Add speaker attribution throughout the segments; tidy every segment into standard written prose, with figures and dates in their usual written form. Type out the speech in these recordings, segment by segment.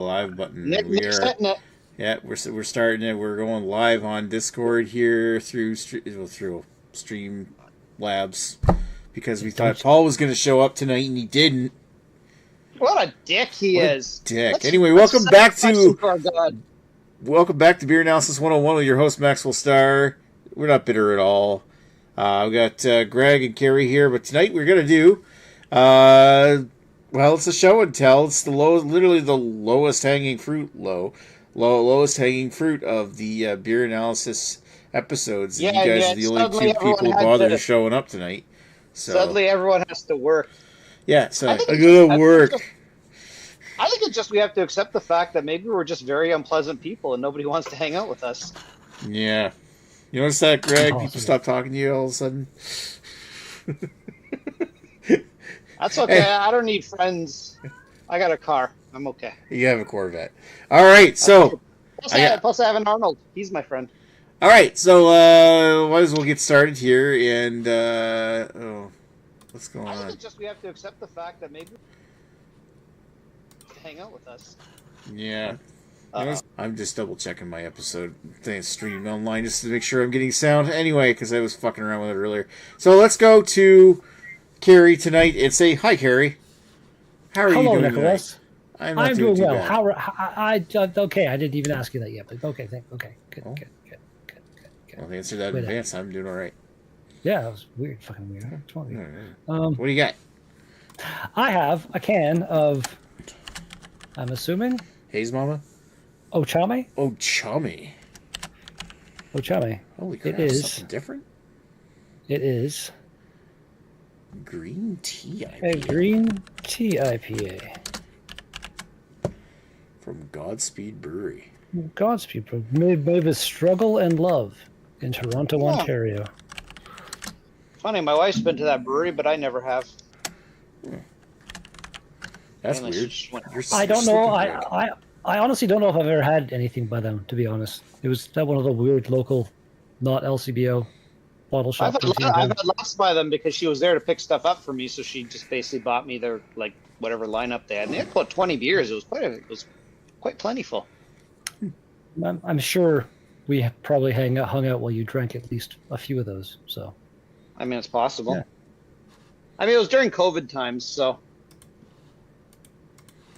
Speaker 1: Live button.
Speaker 2: Nick's hitting it.
Speaker 1: Yeah, we're starting it. We're going live on Discord here through Stream Labs because we thought Paul was going to show up tonight and he didn't.
Speaker 2: What a dick he
Speaker 1: What
Speaker 2: is.
Speaker 1: A dick. Anyway, welcome back to Beer Analysis 101 with your host Maxwell Starr. We're not bitter at all. We got Greg and Carrie here, but tonight we're going to do well, it's a show and tell. It's literally the lowest hanging fruit. Lowest hanging fruit of the beer analysis episodes.
Speaker 2: Yeah,
Speaker 1: you guys are the only two people bothered showing up tonight. So
Speaker 2: suddenly everyone has to work.
Speaker 1: Yeah, so I gotta work.
Speaker 2: I think it's just we have to accept the fact that maybe we're just very unpleasant people and nobody wants to hang out with us.
Speaker 1: Yeah. You notice that, Greg? People stop talking to you all of a sudden?
Speaker 2: That's okay. Hey. I don't need friends. I got a car. I'm okay.
Speaker 1: You have a Corvette. All right, so...
Speaker 2: Plus I have an Arnold. He's my friend.
Speaker 1: All right, so might as well get started here. And, what's going on?
Speaker 2: I think it's just we have to accept the fact that maybe hang out with us.
Speaker 1: Yeah. I'm just double-checking my episode thing streamed online just to make sure I'm getting sound. Anyway, because I was fucking around with it earlier. So let's go to Carrie tonight and say, hi, Carrie. How are you doing,
Speaker 3: Nicholas?
Speaker 1: Tonight?
Speaker 3: I'm doing well. Okay, I didn't even ask you that yet, but okay, good.
Speaker 1: Well, the answer that in advance. I'm doing all right.
Speaker 3: Yeah, that was weird, fucking weird.
Speaker 1: What do you got?
Speaker 3: I have a can of, I'm assuming,
Speaker 1: Haze Mama?
Speaker 3: Ochame?
Speaker 1: Ochame. Holy crap,
Speaker 3: it is
Speaker 1: something different?
Speaker 3: It is
Speaker 1: green tea IPA.
Speaker 3: A green tea IPA.
Speaker 1: From Godspeed Brewery.
Speaker 3: Godspeed Brewery. Made with struggle and love in Toronto, Ontario.
Speaker 2: Funny, my wife's been to that brewery, but I never have.
Speaker 1: That's weird.
Speaker 3: I don't know. I honestly don't know if I've ever had anything by them, to be honest. It was one of the weird local, not LCBO bottle shop.
Speaker 2: I've had lots by them because she was there to pick stuff up for me, so she just basically bought me their whatever lineup they had. And they had about 20 beers. It was quite plentiful.
Speaker 3: I'm sure we probably hung out while you drank at least a few of those. So,
Speaker 2: I mean, it's possible.
Speaker 3: Yeah.
Speaker 2: I mean, it was during COVID times, so.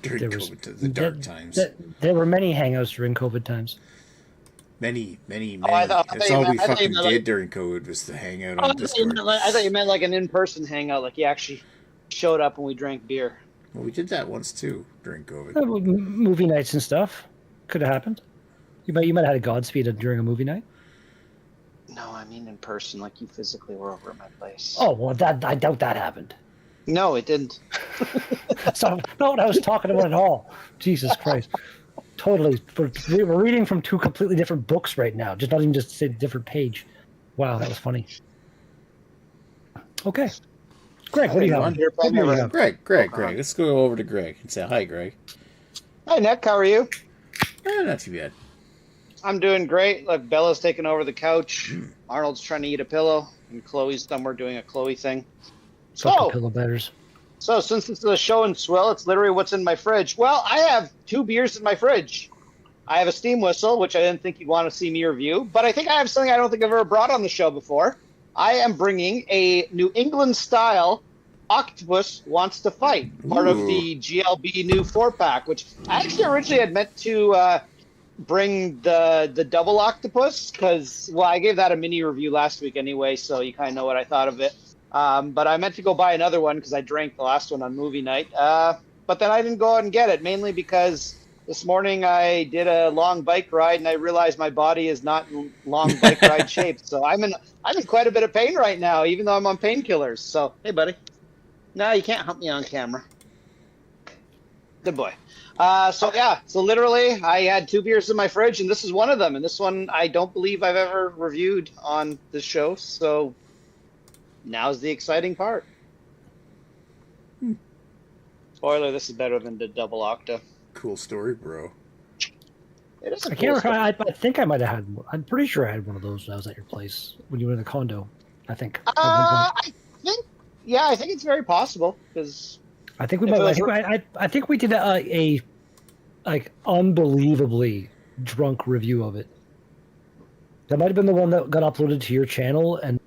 Speaker 1: During the dark times.
Speaker 3: There were many hangouts during COVID times.
Speaker 1: Many. That's all we fucking did during COVID was to hang out on Discord.
Speaker 2: I thought you meant like an in-person hangout, like you actually showed up and we drank beer.
Speaker 1: Well, we did that once too during COVID.
Speaker 3: Movie nights and stuff could have happened. You might have had a Godspeed during a movie night.
Speaker 2: No, I mean in person, like you physically were over at my place.
Speaker 3: Oh well, I doubt that happened.
Speaker 2: No, it didn't.
Speaker 3: So not what I was talking about at all. Jesus Christ. Totally. We're reading from two completely different books right now. Just not even just a different page. Wow, that was funny. Okay. Greg, what do you have?
Speaker 1: Greg. Let's go over to Greg and say hi, Greg.
Speaker 2: Hi, Nick. How are you?
Speaker 1: Not too bad.
Speaker 2: I'm doing great. Like Bella's taking over the couch. Arnold's trying to eat a pillow, and Chloe's somewhere doing a Chloe thing.
Speaker 3: Pillow betters.
Speaker 2: So since it's a show and Swill, it's literally what's in my fridge. Well, I have 2 beers in my fridge. I have a steam whistle, which I didn't think you'd want to see me review, but I think I have something I don't think I've ever brought on the show before. I am bringing a New England-style Octopus Wants to Fight, part of the GLB new 4-pack, which I actually originally had meant to bring the double octopus, because, well, I gave that a mini review last week anyway, so you kind of know what I thought of it. But I meant to go buy another one because I drank the last one on movie night. But then I didn't go out and get it, mainly because this morning I did a long bike ride and I realized my body is not in long bike ride shape. So I'm in quite a bit of pain right now, even though I'm on painkillers. So, hey, buddy. No, you can't hump me on camera. Good boy. So literally I had 2 beers in my fridge and this is one of them. And this one I don't believe I've ever reviewed on this show. So now's the exciting part. Spoiler, this is better than the double octa.
Speaker 1: Cool story, bro.
Speaker 2: It is a
Speaker 3: I can't recall. I think I might have had one. I'm pretty sure I had one of those when I was at your place when you were in the condo. I think.
Speaker 2: I think it's very possible because
Speaker 3: I think we might. I think we did a like unbelievably drunk review of it. That might have been the one that got uploaded to your channel and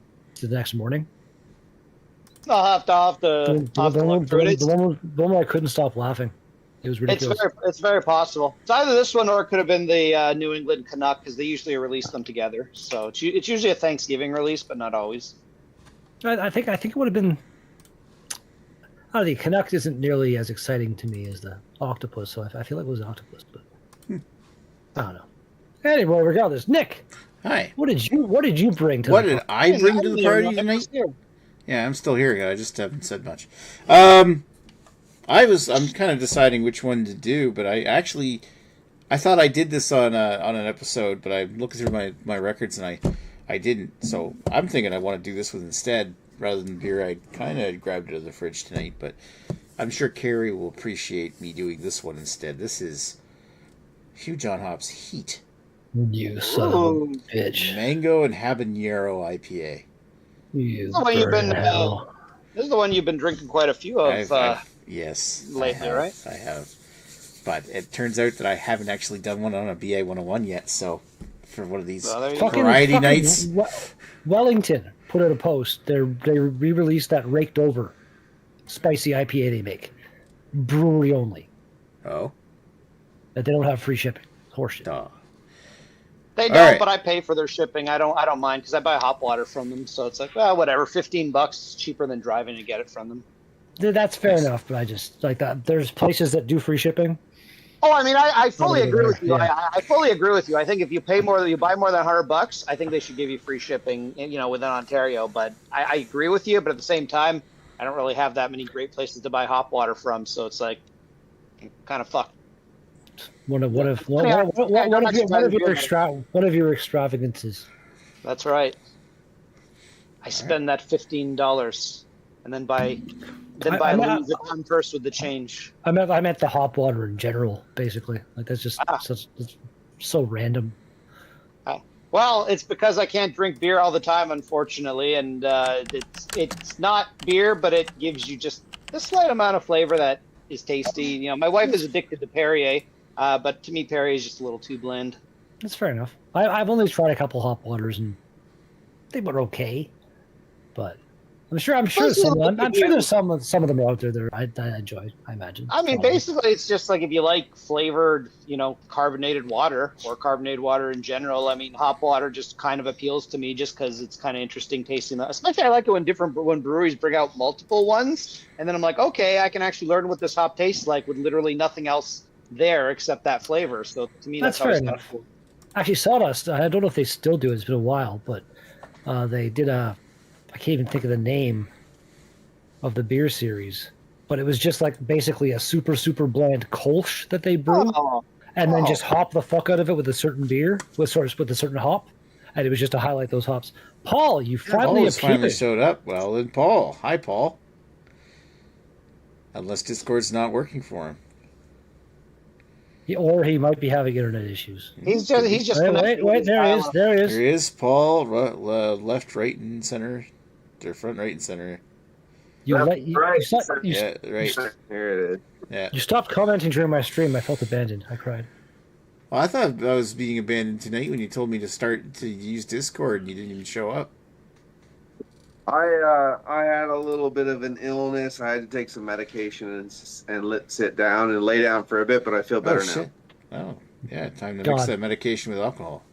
Speaker 3: the next morning.
Speaker 2: I'll have to look through it.
Speaker 3: The one where I couldn't stop laughing. It was ridiculous.
Speaker 2: It's very possible. It's either this one or it could have been the New England Canuck because they usually release them together. So it's usually a Thanksgiving release, but not always.
Speaker 3: I think it would have been. I don't know, the Canuck isn't nearly as exciting to me as the octopus, so I feel like it was octopus, but I don't know. Anyway, regardless, Nick.
Speaker 1: Hi.
Speaker 3: What did you bring to?
Speaker 1: What did I bring to the party tonight? Yeah, I'm still here. I just haven't said much. I'm kind of deciding which one to do, but I thought I did this on an episode, but I'm looking through my records and I didn't. So I'm thinking I want to do this one instead rather than beer. I kind of grabbed it out of the fridge tonight, but I'm sure Carrie will appreciate me doing this one instead. This is Hugh John Hop's Heat.
Speaker 3: You son of a bitch.
Speaker 1: Mango and habanero IPA.
Speaker 3: You
Speaker 2: this is the one you've been drinking quite a few of.
Speaker 1: Yes.
Speaker 2: Lately, right?
Speaker 1: I have. But it turns out that I haven't actually done one on a BA 101 yet, so for one of these variety nights.
Speaker 3: Wellington put out a post. They re-released that raked over spicy IPA they make. Brewery only.
Speaker 1: Oh?
Speaker 3: That they don't have free shipping. Horseshit.
Speaker 1: Duh.
Speaker 2: They don't, but I pay for their shipping. I don't mind because I buy hop water from them, so it's like, well, whatever, $15 cheaper than driving to get it from them.
Speaker 3: That's fair enough, but I just like that. There's places that do free shipping.
Speaker 2: Oh, I mean, I fully agree with you. Yeah. I fully agree with you. I think if you buy more than $100, I think they should give you free shipping, within Ontario. But I agree with you. But at the same time, I don't really have that many great places to buy hop water from, so it's like kind of fucked.
Speaker 3: One of your extravagances.
Speaker 2: That's right. I spend that $15 and then buy Louis Vuitton first with the change.
Speaker 3: I meant the hop water in general, basically. Like that's just it's so random.
Speaker 2: Well, it's because I can't drink beer all the time, unfortunately, and it's not beer, but it gives you just a slight amount of flavor that is tasty. My wife is addicted to Perrier. But to me, Perrier is just a little too bland.
Speaker 3: That's fair enough. I've only tried a couple hop waters and they were okay, but I'm sure there's some of them out there that I enjoy. I imagine.
Speaker 2: I mean, basically, it's just like if you like flavored, carbonated water or carbonated water in general. I mean, hop water just kind of appeals to me just because it's kind of interesting tasting. Especially, I like it when breweries bring out multiple ones, and then I'm like, okay, I can actually learn what this hop tastes like with literally nothing else there except that flavor. So to me, that's
Speaker 3: fair enough. Cool. Actually, Sawdust, I don't know if they still do it. It's been a while, but they did I can't even think of the name of the beer series, but it was just like basically a super, super bland Kolsch that they brew and then just hop the fuck out of it with a certain beer, with a certain hop. And it was just to highlight those hops. Paul, you finally
Speaker 1: showed up. Well, then Paul. Hi, Paul. Unless Discord's not working for him.
Speaker 3: Or he might be having internet issues.
Speaker 2: He's just
Speaker 3: wait. There he is.
Speaker 1: There he is, Paul. Left, right, and center. Or front, right, and center.
Speaker 3: Right.
Speaker 1: Here it is. Yeah.
Speaker 3: You stopped commenting during my stream. I felt abandoned. I cried.
Speaker 1: Well, I thought I was being abandoned tonight when you told me to start to use Discord and you didn't even show up.
Speaker 4: I had a little bit of an illness. I had to take some medication and sit down and lay down for a bit, but I feel better now.
Speaker 1: Oh, yeah, time to mix that medication with alcohol.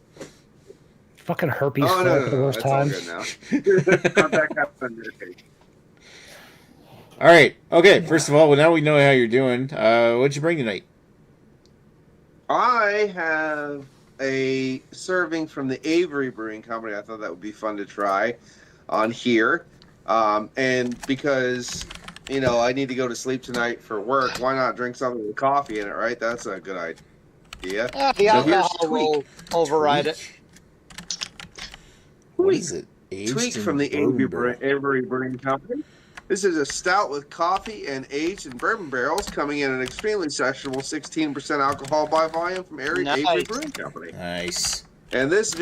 Speaker 3: Fucking herpes for the worst times.
Speaker 1: All right. Okay. First of all, well, now we know how you're doing. What'd you bring tonight?
Speaker 4: I have a serving from the Avery Brewing Company. I thought that would be fun to try on here. And because, I need to go to sleep tonight for work, why not drink something with coffee in it, right? That's a good idea.
Speaker 2: The alcohol will override it.
Speaker 1: What is it?
Speaker 4: Tweak from the Avery Brewing Company. This is a stout with coffee and aged in bourbon barrels, coming in an extremely sessionable 16% alcohol by volume from Avery Brewing Company.
Speaker 1: Nice.
Speaker 4: And this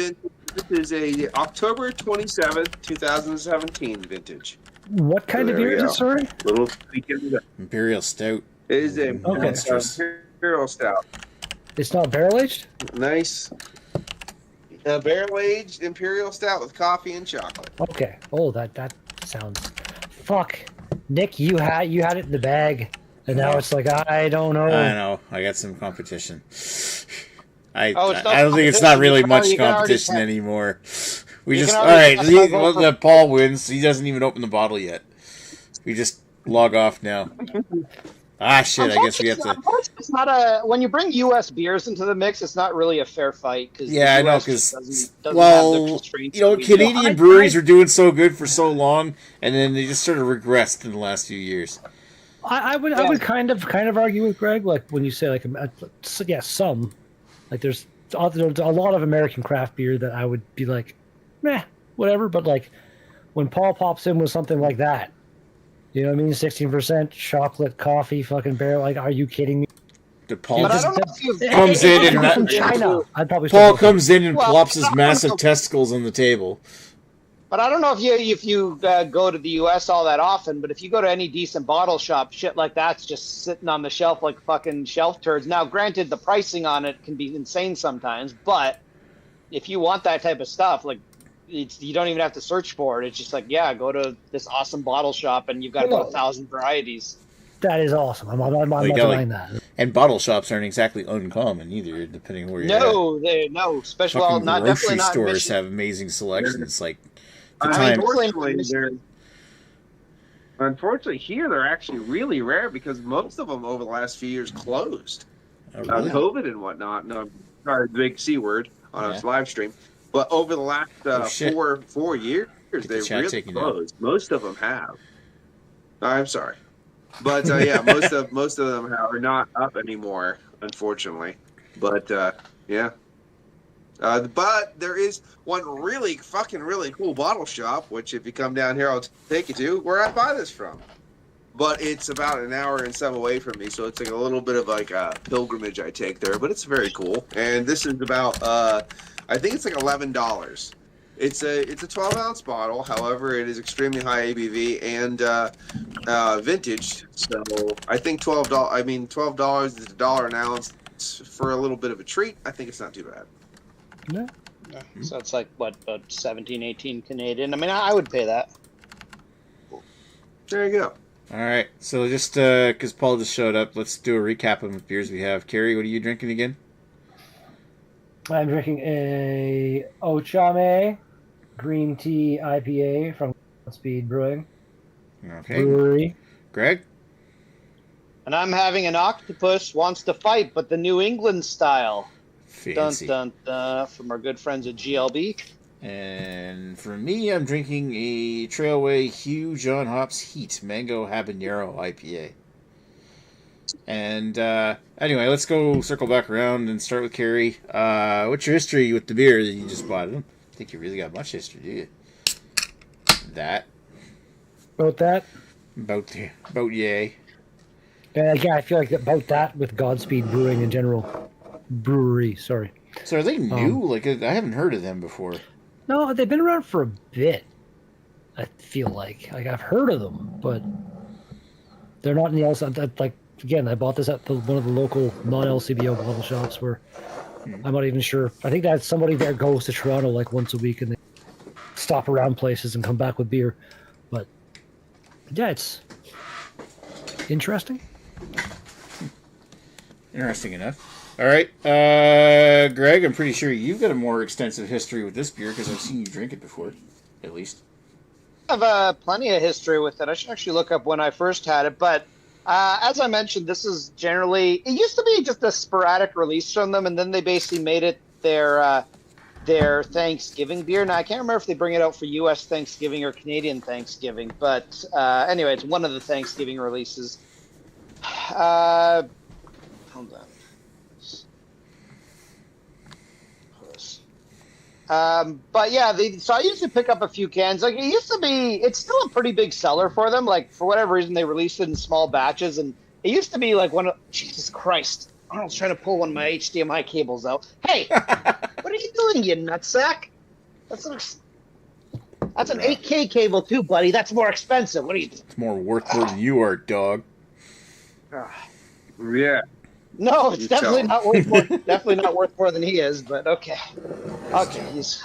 Speaker 4: is a October 27th, 2017 vintage.
Speaker 3: What kind of beer is it, sorry?
Speaker 4: Little tweak into that.
Speaker 1: Imperial Stout.
Speaker 4: It is a Imperial Stout.
Speaker 3: It's not barrel aged.
Speaker 4: Nice. Barrel aged imperial stout with coffee and chocolate.
Speaker 3: Okay. Oh, that sounds. Fuck, Nick, you had it in the bag, and now it's like I don't know.
Speaker 1: I know. I got some competition. I
Speaker 2: Oh, it's not
Speaker 1: don't think it's not
Speaker 2: competition.
Speaker 1: really
Speaker 2: You can
Speaker 1: much
Speaker 2: already- you can already
Speaker 1: competition
Speaker 2: tell.
Speaker 1: anymore. We
Speaker 2: You
Speaker 1: just
Speaker 2: can
Speaker 1: all
Speaker 2: already
Speaker 1: right.
Speaker 2: tell if I go for-
Speaker 1: Paul wins. He doesn't even open the bottle yet. We just log off now. Ah, shit. I guess we have to.
Speaker 2: Unfortunately, it's not a. When you bring U.S. beers into the mix, it's not really a fair fight because
Speaker 1: Yeah, I know,
Speaker 2: US just
Speaker 1: because,
Speaker 2: doesn't have the
Speaker 1: well,
Speaker 2: constraints
Speaker 1: you know,
Speaker 2: that we do.
Speaker 1: Canadian breweries are doing so good for so long, and then they just sort of regressed in the last few years.
Speaker 3: I would kind of argue with Greg, like when you say like some, like there's a lot of American craft beer that I would be like, meh, whatever. But like when Paul pops in with something like that, you know what I mean? 16% chocolate, coffee, fucking barrel. Like, are you kidding me?
Speaker 1: Paul
Speaker 2: But I
Speaker 1: just
Speaker 2: don't know if you've
Speaker 1: comes in and
Speaker 3: from China. I'd probably
Speaker 1: Paul comes in and
Speaker 2: Well,
Speaker 1: plops his
Speaker 2: I don't
Speaker 1: massive
Speaker 2: know.
Speaker 1: testicles on the table.
Speaker 2: But I don't know if you go to the U.S. all that often. But if you go to any decent bottle shop, shit like that's just sitting on the shelf like fucking shelf turds. Now, granted, the pricing on it can be insane sometimes, but if you want that type of stuff, like you don't even have to search for it. It's just like, yeah, go to this awesome bottle shop and you've got about 1,000 varieties.
Speaker 3: That is awesome. I'm not
Speaker 1: Like,
Speaker 3: denying that.
Speaker 1: And bottle shops aren't exactly uncommon either, depending where you're at.
Speaker 2: No, especially well,
Speaker 1: Fucking
Speaker 2: not definitely
Speaker 1: grocery
Speaker 2: not
Speaker 1: stores
Speaker 2: Michigan.
Speaker 1: have amazing selections. Like the
Speaker 2: I mean,
Speaker 1: time.
Speaker 4: Unfortunately, here they're actually really rare because most of them over the last few years closed.
Speaker 1: Oh, really?
Speaker 4: COVID and whatnot. No, sorry, the big C word on
Speaker 1: Yeah.
Speaker 4: a live stream. But over the last
Speaker 1: shit.
Speaker 4: 4 years,
Speaker 1: the
Speaker 4: they've
Speaker 1: chat
Speaker 4: really
Speaker 1: taken down.
Speaker 4: closed. Most of them have. I'm sorry, but yeah, most of them are not up anymore, unfortunately. But yeah. But there is one really cool bottle shop, which if you come down here, I'll take you to, where I buy this from. But it's about an hour and some away from me, so it's like a little bit of like a pilgrimage I take there. But it's very cool, and this is about I think it's like $11. It's a 12-ounce bottle. However, it is extremely high ABV and vintage. So I think $12. I mean, $12 is $1 an ounce for a little bit of a treat. I think it's not too bad.
Speaker 3: No.
Speaker 2: So it's like what, about 17, 18 Canadian. I mean, I would pay that.
Speaker 4: There you go.
Speaker 1: All right, so just because Paul just showed up, let's do a recap of the beers we have. Carrie, what are you drinking again?
Speaker 3: I'm drinking a Ochame green tea IPA from Speed Brewing
Speaker 1: Okay.
Speaker 3: Brewery.
Speaker 1: Greg?
Speaker 2: And I'm having an octopus wants to fight, but the New England style.
Speaker 1: Fancy.
Speaker 2: Dun dun dun, from our good friends at GLB.
Speaker 1: And for me, I'm drinking a Trailway Hugh John Hops Heat Mango Habanero IPA. And anyway, let's go circle back around and start with Carrie. What's your history with the beer that you just bought? I don't think you really got much history, do you? That.
Speaker 3: About that?
Speaker 1: About yay.
Speaker 3: Yeah, I feel like about that with Godspeed Brewing in general. Brewery, sorry.
Speaker 1: So are they new? Like, I haven't heard of them before.
Speaker 3: No, they've been around for a bit. I feel like I've heard of them, but they're not in the LCBO. Like again, I bought this at one of the local non-LCBO bottle shops where I'm not even sure. I think that somebody there goes to Toronto like once a week and they stop around places and come back with beer. But yeah, it's interesting.
Speaker 1: Interesting enough. All right, Greg, I'm pretty sure you've got a more extensive history with this beer because I've seen you drink it before, at least.
Speaker 2: I have plenty of history with it. I should actually look up when I first had it, but as I mentioned, this is generally, it used to be just a sporadic release from them, and then they basically made it their Thanksgiving beer. Now, I can't remember if they bring it out for U.S. Thanksgiving or Canadian Thanksgiving, but anyway, it's one of the Thanksgiving releases. Hold on. But yeah, so I used to pick up a few cans. Like it used to be, it's still a pretty big seller for them. Like for whatever reason, they released it in small batches, and it used to be like Jesus Christ, Arnold's trying to pull one of my HDMI cables out. Hey, what are you doing, you nutsack? That's an 8K cable too, buddy. That's more expensive. What are you doing?
Speaker 1: It's more worth more than you are, dog.
Speaker 4: Yeah.
Speaker 2: No, it's
Speaker 4: You
Speaker 2: definitely
Speaker 4: tell.
Speaker 2: not worth more. Definitely not worth more than he is. But okay, okay, he's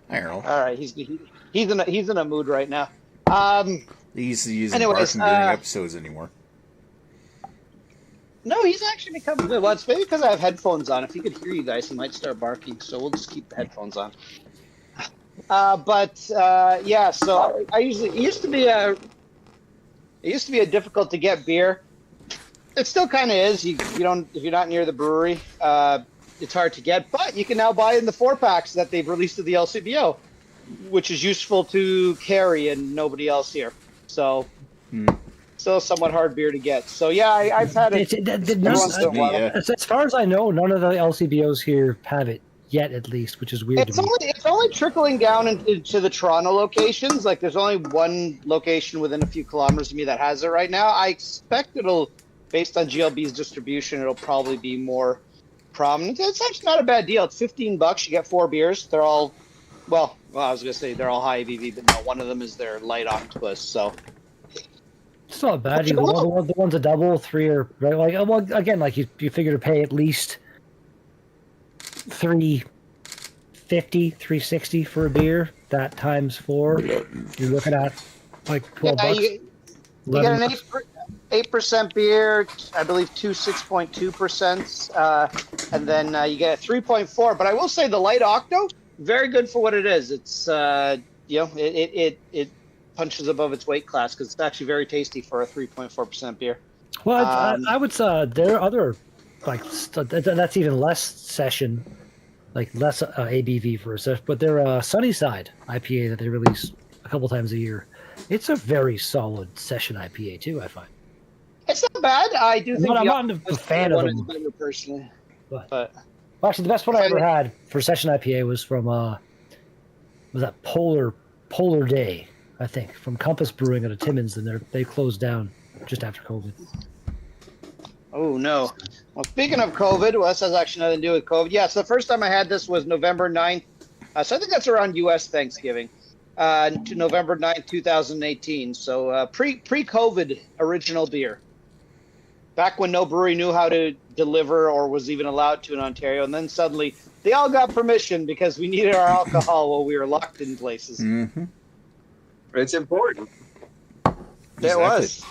Speaker 1: I don't know.
Speaker 2: all right. He's in a mood right now.
Speaker 1: He's using
Speaker 2: Anyways,
Speaker 1: barking during episodes anymore.
Speaker 2: no, he's actually become good. Well, it's maybe because I have headphones on. If he could hear you guys, he might start barking. So we'll just keep the headphones on. Yeah. So I usually it used to be a difficult to get beer. It still kind of is. You don't if you're not near the brewery, it's hard to get. But you can now buy in the 4-packs that they've released to the LCBO, which is useful to carry and nobody else here. So still somewhat hard beer to get. So yeah, I've had it.
Speaker 3: As far as I know, none of the LCBOs here have it yet, at least, which is weird to me.
Speaker 2: It's only trickling down into the Toronto locations. Like there's only one location within a few kilometers of me that has it right now. I expect it'll. Based on GLB's distribution, it'll probably be more prominent. It's actually not a bad deal. It's $15. You get 4 beers. They're all, well, I was gonna say they're all high ABV, but no, one of them is their light octopus. So
Speaker 3: it's not bad. The one's a double, 3 are right. Like, well, again, like you figure to pay at least $3.50, $3.60 for a beer. That times 4, you're looking at like $12.
Speaker 2: You get an 8% beer, I believe 6.2%, and then you get a 3.4. But I will say the light octo, very good for what it is. It's it punches above its weight class because it's actually very tasty for a 3.4% beer.
Speaker 3: Well, I would say there are other that's even less session, like less ABV for a session, but they're Sunnyside IPA that they release a couple times a year. It's a very solid session IPA too, I find.
Speaker 2: It's not bad. I do think
Speaker 3: I'm not a fan of them
Speaker 2: better personally. But
Speaker 3: well, actually, the best one I ever had for session IPA was from was that Polar Day, I think, from Compass Brewing out of Timmins, and they closed down just after COVID.
Speaker 2: Oh no! Well, speaking of COVID, well, this has actually nothing to do with COVID. Yeah, so the first time I had this was November 9th. So I think that's around U.S. Thanksgiving. To November 9th, 2018. So pre-COVID original beer. Back when no brewery knew how to deliver or was even allowed to in Ontario. And then suddenly they all got permission because we needed our alcohol while we were locked in places.
Speaker 1: Mm-hmm.
Speaker 4: It's important.
Speaker 2: It was.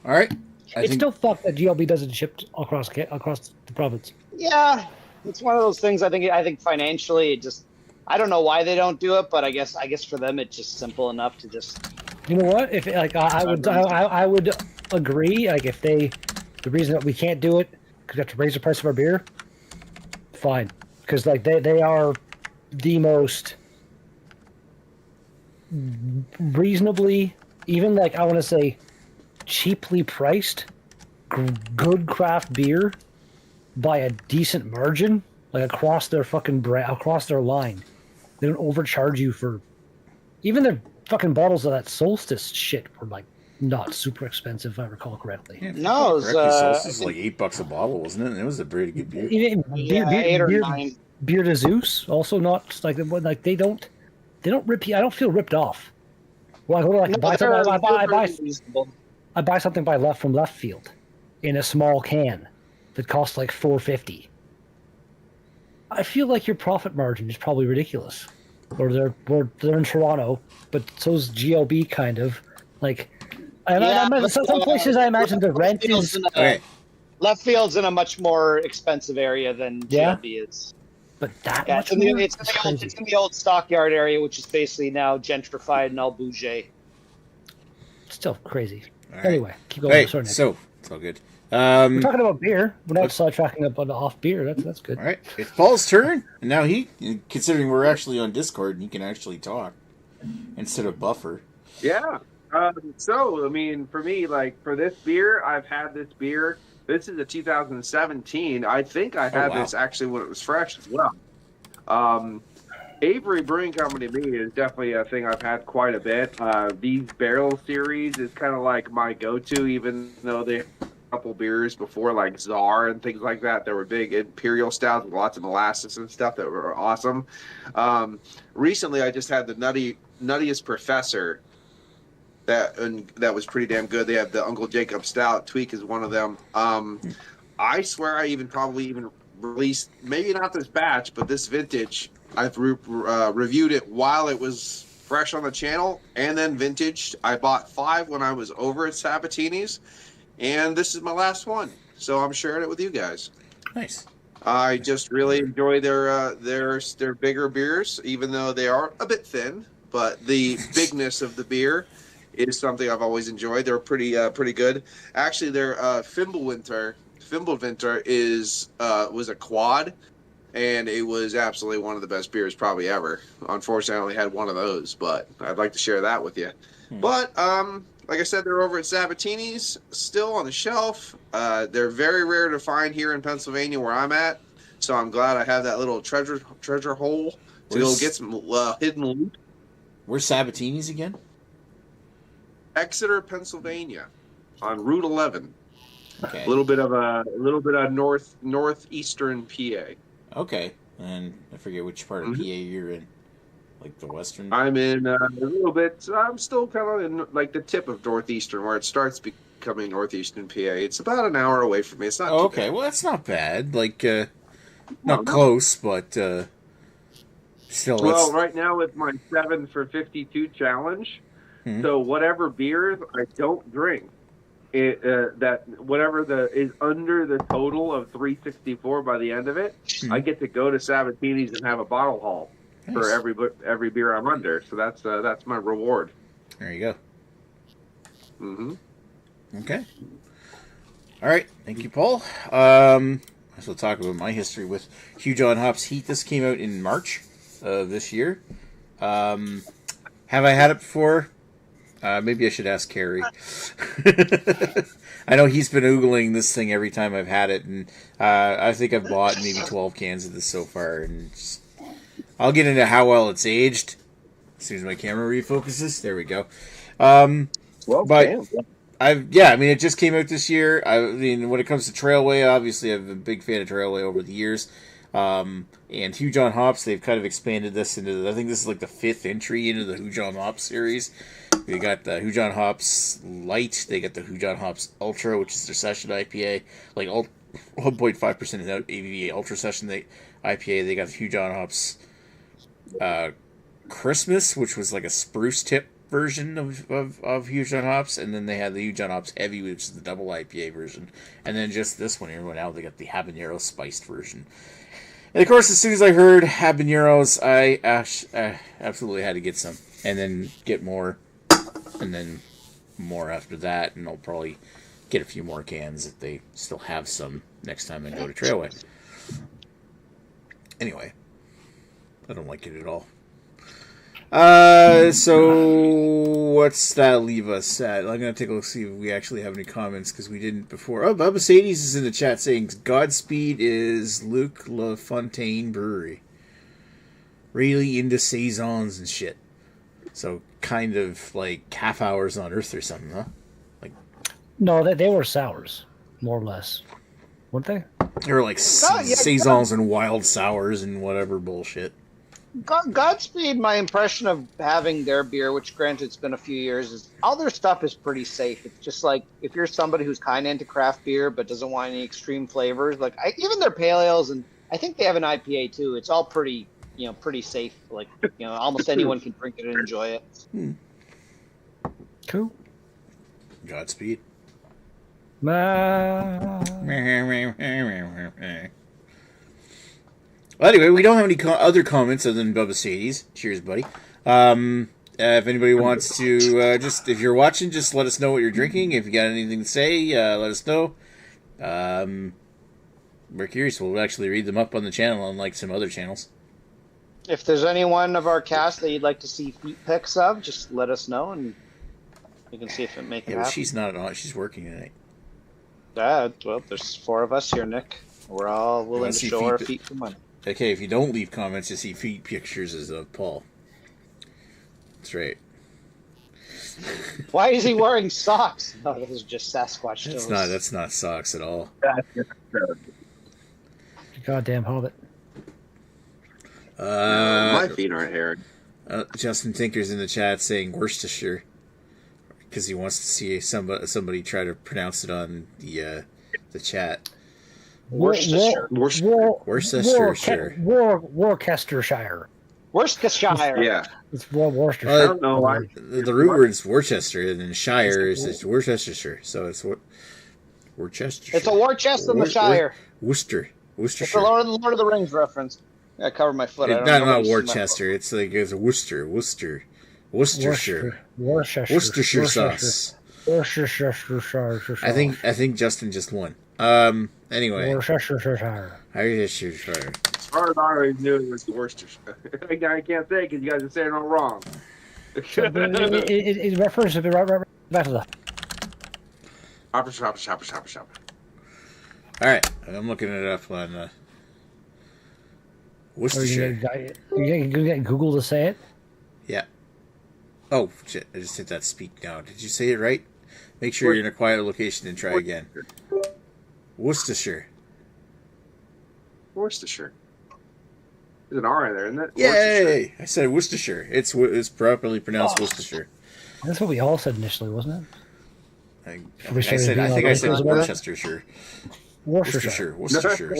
Speaker 1: All right.
Speaker 3: It's still fucked that GLB doesn't ship across the province.
Speaker 2: Yeah, it's one of those things. I think financially, it just. I don't know why they don't do it, but I guess for them it's just simple enough to just.
Speaker 3: You know what? If I would agree. Like if the reason that we can't do it because we have to raise the price of our beer, fine. Because like they are the most reasonably, even like I want to say, cheaply priced, good craft beer by a decent margin, like across their fucking across their line. They don't overcharge you for even their fucking bottles of that Solstice shit were like not super expensive if I recall correctly.
Speaker 1: Yeah,
Speaker 2: no,
Speaker 1: Solstice was like $8 a bottle, wasn't it? And it was a pretty good beer.
Speaker 2: Yeah, 8 or 9.
Speaker 3: Beer de Zeus also not like they don't rip you. I don't feel ripped off. Well, I go to like buy something. I buy something from left field in a small can that costs like $4.50. I feel like your profit margin is probably ridiculous. Or they're in Toronto, but so's GLB kind of like. Some places I imagine the rent is.
Speaker 2: Left field's in a much more expensive area than GLB is.
Speaker 3: But that
Speaker 2: much more? It's in the old stockyard area, which is basically now gentrified and all bougie.
Speaker 3: Still crazy.
Speaker 1: Right.
Speaker 3: Anyway, keep going.
Speaker 1: Hey, so it's all good.
Speaker 3: We're talking about beer. We're not sidetracking up on the off beer. That's good.
Speaker 1: All right, it's Paul's turn, and now considering we're actually on Discord, he can actually talk instead of buffer.
Speaker 4: Yeah. So I mean, for me, like for this beer, I've had this beer. This is a 2017. I think I had this actually when it was fresh as well. Avery Brewing Company to me is definitely a thing I've had quite a bit. These barrel series is kind of like my go-to, even though they have a couple beers before like Czar and things like that. There were big imperial stouts with lots of molasses and stuff that were awesome. Recently, I just had the Nuttiest Professor. That was pretty damn good. They have the Uncle Jacob Stout. Tweak is one of them. I swear I probably even released, maybe not this batch, but this vintage. I've reviewed it while it was fresh on the channel, and then vintage. I bought 5 when I was over at Sabatini's, and this is my last one. So I'm sharing it with you guys.
Speaker 1: Nice.
Speaker 4: I just really enjoy their bigger beers, even though they are a bit thin. But the bigness of the beer is something I've always enjoyed. They're pretty good. Actually, their Fimbulwinter was a quad, and it was absolutely one of the best beers probably ever. Unfortunately, I only had one of those, but I'd like to share that with you. But like I said, they're over at Sabatini's, still on the shelf. They're very rare to find here in Pennsylvania where I'm at, so I'm glad I have that little treasure hole to go get some hidden loot.
Speaker 1: Where's Sabatini's again?
Speaker 4: Exeter, Pennsylvania, on Route 11.
Speaker 1: Okay.
Speaker 4: A little bit of northeastern PA.
Speaker 1: Okay, and I forget which part of PA you're in. Like the western?
Speaker 4: I'm in a little bit. I'm still kind of in like the tip of northeastern, where it starts becoming northeastern PA. It's about an hour away from me. It's not.
Speaker 1: Oh, okay, well that's not bad. Like, not close, but still.
Speaker 4: Well, right now it's my 7 for 52 challenge. So whatever beers I don't drink, that whatever is under the total of 364 by the end of it, I get to go to Sabatini's and have a bottle haul. Nice. For every beer I'm under, so that's my reward.
Speaker 1: There you go. Okay. All right. Thank you, Paul. I shall talk about my history with Hugh John Hops Heat. This came out in March of this year. Have I had it before? Maybe I should ask Carrie. I know he's been oogling this thing every time I've had it, and I think I've bought maybe 12 cans of this so far, and I'll get into how well it's aged as soon as my camera refocuses. There we go. It just came out this year. I mean, when it comes to Trailway, obviously I'm a big fan of Trailway over the years. And Hugh John Hops, they've kind of expanded this into, I think this is like the 5th entry into the Hugh John Hops series. We got the Hugh John Hops Light. They got the Hugh John Hops Ultra, which is their session IPA, like 1.5% ABV Ultra Session IPA. They got the Hugh John Hops Christmas, which was like a spruce tip version of Hugh John Hops, and then they had the Hugh John Hops Heavy, which is the double IPA version, and then just this one here. Now they got the habanero spiced version. And of course, as soon as I heard habaneros, I absolutely had to get some, and then get more, and then more after that, and I'll probably get a few more cans if they still have some next time I go to Trailway. Anyway, I don't like it at all. So what's that leave us at? I'm going to take a look, see if we actually have any comments, because we didn't before. Oh, Bubba Sadie's is in the chat saying, Godspeed is Luc LaFontaine Brewery. Really into Saisons and shit. So kind of like half hours on Earth or something, huh? Like,
Speaker 3: no, they were sours, more or less. Weren't they?
Speaker 1: They were like Saisons and wild sours and whatever bullshit.
Speaker 2: Godspeed, my impression of having their beer, which granted it's been a few years, is all their stuff is pretty safe. It's just like, if you're somebody who's kind of into craft beer but doesn't want any extreme flavors, like even their pale ales, and I think they have an IPA too. It's all pretty safe. Like, almost anyone can drink it and enjoy it.
Speaker 3: Cool.
Speaker 1: Godspeed. Well, anyway, we don't have any other comments other than Bubba Sadie's. Cheers, buddy. If anybody wants to, if you're watching, just let us know what you're drinking. If you got anything to say, let us know. We're curious. We'll actually read them up on the channel, unlike some other channels.
Speaker 2: If there's anyone of our cast that you'd like to see feet pics of, just let us know, and we can see if it makes it happen.
Speaker 1: She's not on. She's working tonight.
Speaker 2: Well, there's 4 of us here, Nick. We're all willing to show our feet for money.
Speaker 1: Okay, if you don't leave comments, you see feet pictures of Paul. That's right.
Speaker 2: Why is he wearing socks? No, this is just Sasquatch toes.
Speaker 1: That's not socks at all.
Speaker 3: Goddamn hobbit.
Speaker 4: My feet aren't hairy.
Speaker 1: Justin Tinker's in the chat saying Worcestershire because he wants to see somebody try to pronounce it on the chat.
Speaker 2: Worcestershire.
Speaker 1: Worcestershire.
Speaker 3: Worcestershire.
Speaker 2: Worcestershire.
Speaker 4: Yeah.
Speaker 3: It's Worcestershire.
Speaker 4: I don't know why.
Speaker 1: The root word's Worcester, and then Shire is Worcestershire. So it's Worcestershire.
Speaker 2: It's a war chest in the Shire.
Speaker 1: Worcestershire.
Speaker 2: It's a Lord of the Rings reference. I covered my foot.
Speaker 1: Not Worcester. It's like it's Worcestershire. Worcestershire sauce.
Speaker 3: Worcestershire.
Speaker 1: I think Justin just won. Anyway.
Speaker 3: Worcestershire.
Speaker 1: Worcestershire.
Speaker 4: As far as I always knew, it was Worcestershire. I can't say because you guys are saying it all wrong.
Speaker 3: It refers to right back to the.
Speaker 4: Shopper.
Speaker 1: All right, I'm looking it up on Worcestershire.
Speaker 3: Are you going to get Google to say it?
Speaker 1: Yeah. Oh shit! I just hit that speak now. Did you say it right? Make sure you're in a quiet location and try again. Worcestershire.
Speaker 4: Worcestershire. There's an R in there, isn't it?
Speaker 1: Yay! I said Worcestershire. It's properly pronounced Worcestershire.
Speaker 3: That's what we all said initially, wasn't it?
Speaker 1: I think I said Worcestershire.
Speaker 3: Worcestershire.
Speaker 1: Worcestershire.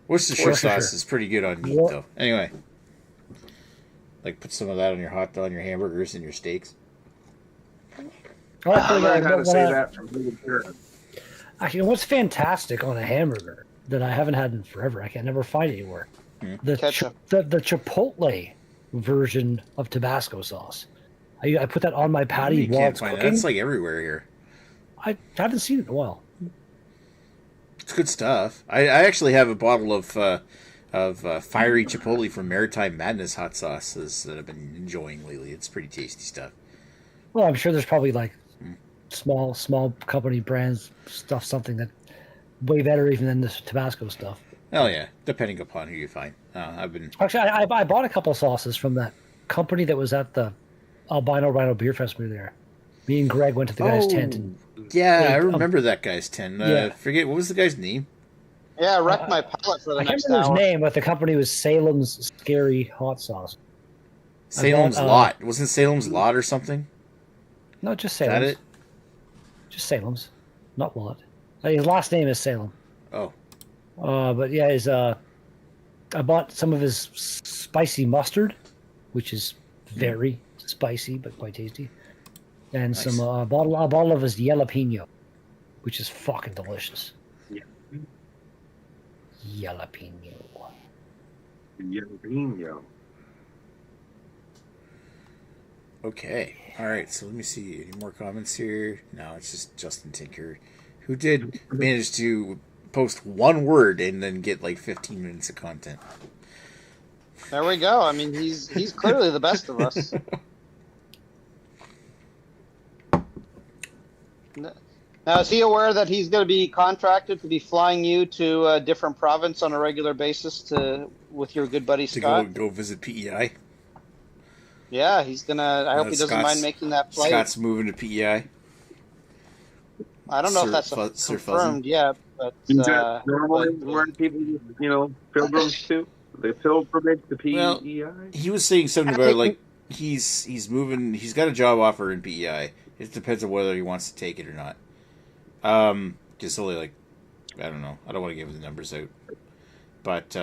Speaker 1: Worcestershire sauce is pretty good on meat, though. Anyway, like put some of that on your hot dog, on your hamburgers, and your steaks.
Speaker 4: I learned how to say that from Google Earth.
Speaker 3: Actually, what's fantastic on a hamburger that I haven't had in forever, I can never find anywhere, the Chipotle version of Tabasco sauce. I put that on my patty while it's cooking.
Speaker 1: That's like everywhere here.
Speaker 3: I haven't seen it in a while.
Speaker 1: It's good stuff. I actually have a bottle of fiery Chipotle from Maritime Madness hot sauces that I've been enjoying lately. It's pretty tasty stuff.
Speaker 3: Well, I'm sure there's probably like small company brands stuff, something that way better even than this Tabasco stuff.
Speaker 1: Oh yeah, depending upon who you find. Actually,
Speaker 3: I bought a couple of sauces from that company that was at the Albino Rhino Beer Fest. We were there. Me and Greg went to the guy's tent. And
Speaker 1: I remember that guy's tent. Forget, what was the guy's name?
Speaker 2: Yeah, I wrecked my palate for the next hour.
Speaker 3: I can't remember his name, but the company was Salem's Scary Hot Sauce.
Speaker 1: Salem's Lot. Wasn't Salem's Lot or something?
Speaker 3: No, just Salem's.
Speaker 1: Is that it?
Speaker 3: Just Salem's. Not Lot. His last name is Salem.
Speaker 1: Oh.
Speaker 3: But yeah, I bought some of his spicy mustard, which is very spicy but quite tasty, and nice. Some a bottle of his jalapeno, which is fucking delicious.
Speaker 4: Yeah.
Speaker 3: Jalapeno.
Speaker 1: Okay. All right. So let me see. Any more comments here? No, it's just Justin Tinker, who did manage to post one word and then get like 15 minutes of content.
Speaker 2: There we go. I mean, he's clearly the best of us. Now, is he aware that he's going to be contracted to be flying you to a different province on a regular basis with your good buddy Scott?
Speaker 1: To go visit PEI?
Speaker 2: Yeah, he's going to... I hope he doesn't mind making that flight.
Speaker 1: Scott's moving to PEI?
Speaker 2: I don't know if that's confirmed yet, but...
Speaker 4: Is that normally where people, pilgrims to? They pilgrimage to PEI?
Speaker 1: Well, he was saying something about, like, he's moving... He's got a job offer in PEI. It depends on whether he wants to take it or not. Just only like, I don't know. I don't want to give the numbers out, but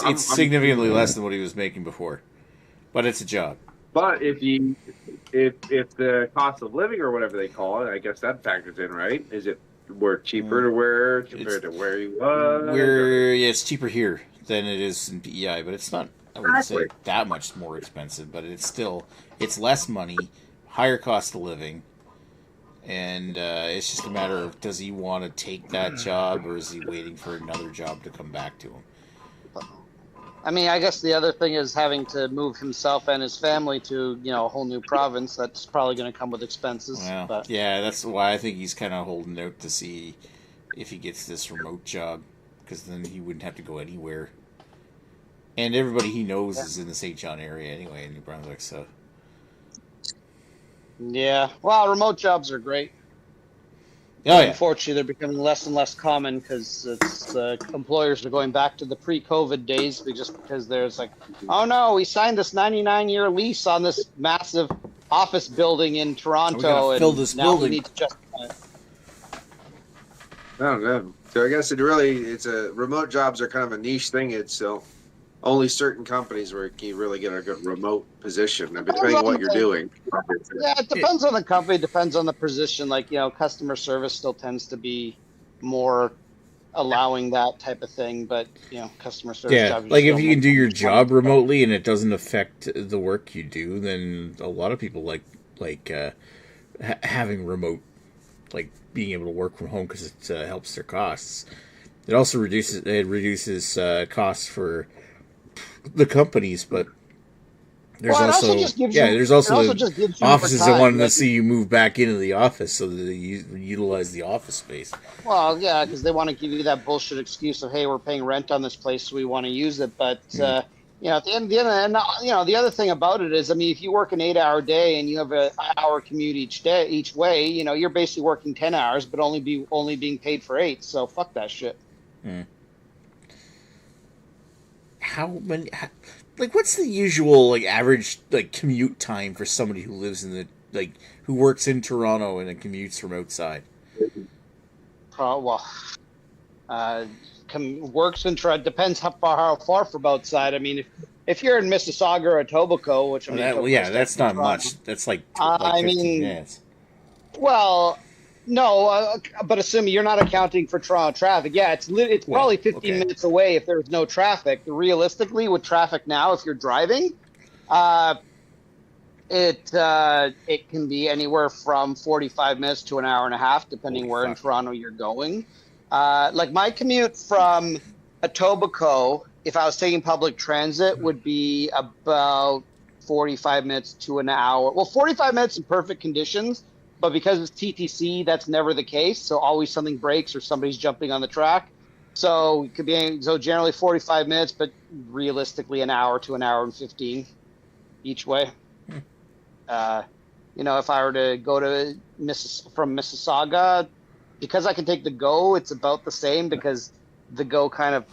Speaker 1: it's significantly less than what he was making before. But it's a job.
Speaker 4: But if the cost of living or whatever they call it, I guess that factors in, right? Is it cheaper to where compared to where you was?
Speaker 1: It's cheaper here than it is in PEI, but it's not. I wouldn't say that much more expensive, but it's less money, higher cost of living. And it's just a matter of, does he want to take that job, or is he waiting for another job to come back to him?
Speaker 2: I mean, I guess the other thing is having to move himself and his family to, a whole new province. That's probably going to come with expenses.
Speaker 1: Well, yeah, that's why I think he's kind of holding out to see if he gets this remote job, because then he wouldn't have to go anywhere. And everybody he knows is in the St. John area anyway, in New Brunswick, so...
Speaker 2: Yeah, well, remote jobs are great.
Speaker 1: Oh, yeah.
Speaker 2: Unfortunately, they're becoming less and less common because employers are going back to the pre-COVID days, just because there's like, oh no, we signed this 99-year lease on this massive office building in Toronto, and
Speaker 1: fill this
Speaker 2: now
Speaker 1: building.
Speaker 2: we need to justify it.
Speaker 4: Oh, good. So I guess it's a remote jobs are kind of a niche thing. It's so only certain companies where you really get a good remote position, depending on what you're doing.
Speaker 2: Yeah, it depends on the company, depends on the position. Like, customer service still tends to be more allowing that type of thing, but customer service jobs.
Speaker 1: Like if you can do your job remotely and it doesn't affect the work you do, then a lot of people like having remote, like being able to work from home because it helps their costs. It also reduces costs for the companies, but there's there's also offices that want to see you move back into the office so that you utilize the office space.
Speaker 2: Well, yeah, because they want to give you that bullshit excuse of, hey, we're paying rent on this place, so we want to use it. But at the end, the other thing about it is, I mean, if you work an 8-hour day and you have an hour commute each way, you're basically working 10 hours, but only being paid for 8. So fuck that shit.
Speaker 1: Mm. What's the usual average commute time for somebody who lives in who works in Toronto and then commutes from outside?
Speaker 2: Works in Toronto depends how far from outside. I mean, if you're in Mississauga or Etobicoke, which
Speaker 1: that's not much. That's 15 minutes.
Speaker 2: Well, no, but assuming you're not accounting for Toronto traffic, it's probably 15 minutes away if there's no traffic. Realistically, with traffic now, if you're driving, it can be anywhere from 45 minutes to an hour and a half, depending where in Toronto you're going. My commute from Etobicoke, if I was taking public transit, would be about 45 minutes to an hour. Well, 45 minutes in perfect conditions. But because it's TTC, that's never the case. So always something breaks or somebody's jumping on the track. So it could be generally 45 minutes, but realistically an hour to an hour and 15 each way. If I were to go to from Mississauga, because I can take the GO, it's about the same because the GO kind of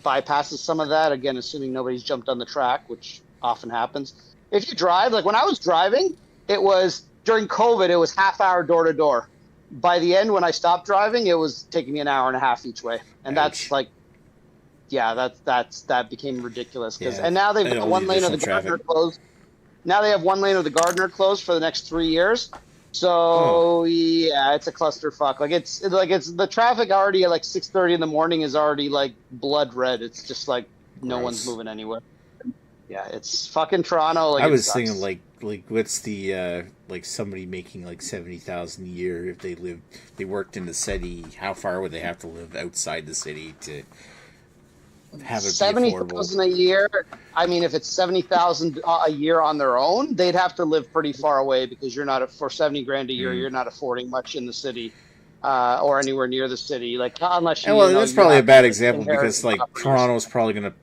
Speaker 2: bypasses some of that. Again, assuming nobody's jumped on the track, which often happens. If you drive, when I was driving, during COVID, it was half-hour door-to-door. By the end, when I stopped driving, it was taking me an hour and a half each way. And that's that became ridiculous. And now they've got one lane of the Gardner closed. Now they have one lane of the Gardner closed for the next 3 years. So, it's a clusterfuck. It's the traffic already at 6:30 in the morning is already blood red. It's just no one's moving anywhere. Yeah, it's fucking Toronto.
Speaker 1: I was thinking what's the somebody making 70,000 a year if they worked in the city, how far would they have to live outside the city to have it be affordable?
Speaker 2: 70,000 a year. I mean, if it's 70,000 a year on their own, they'd have to live pretty far away because you're not for 70 grand a year. You're not affording much in the city or anywhere near the city. Unless you.
Speaker 1: That's probably a bad example because Toronto's probably going to.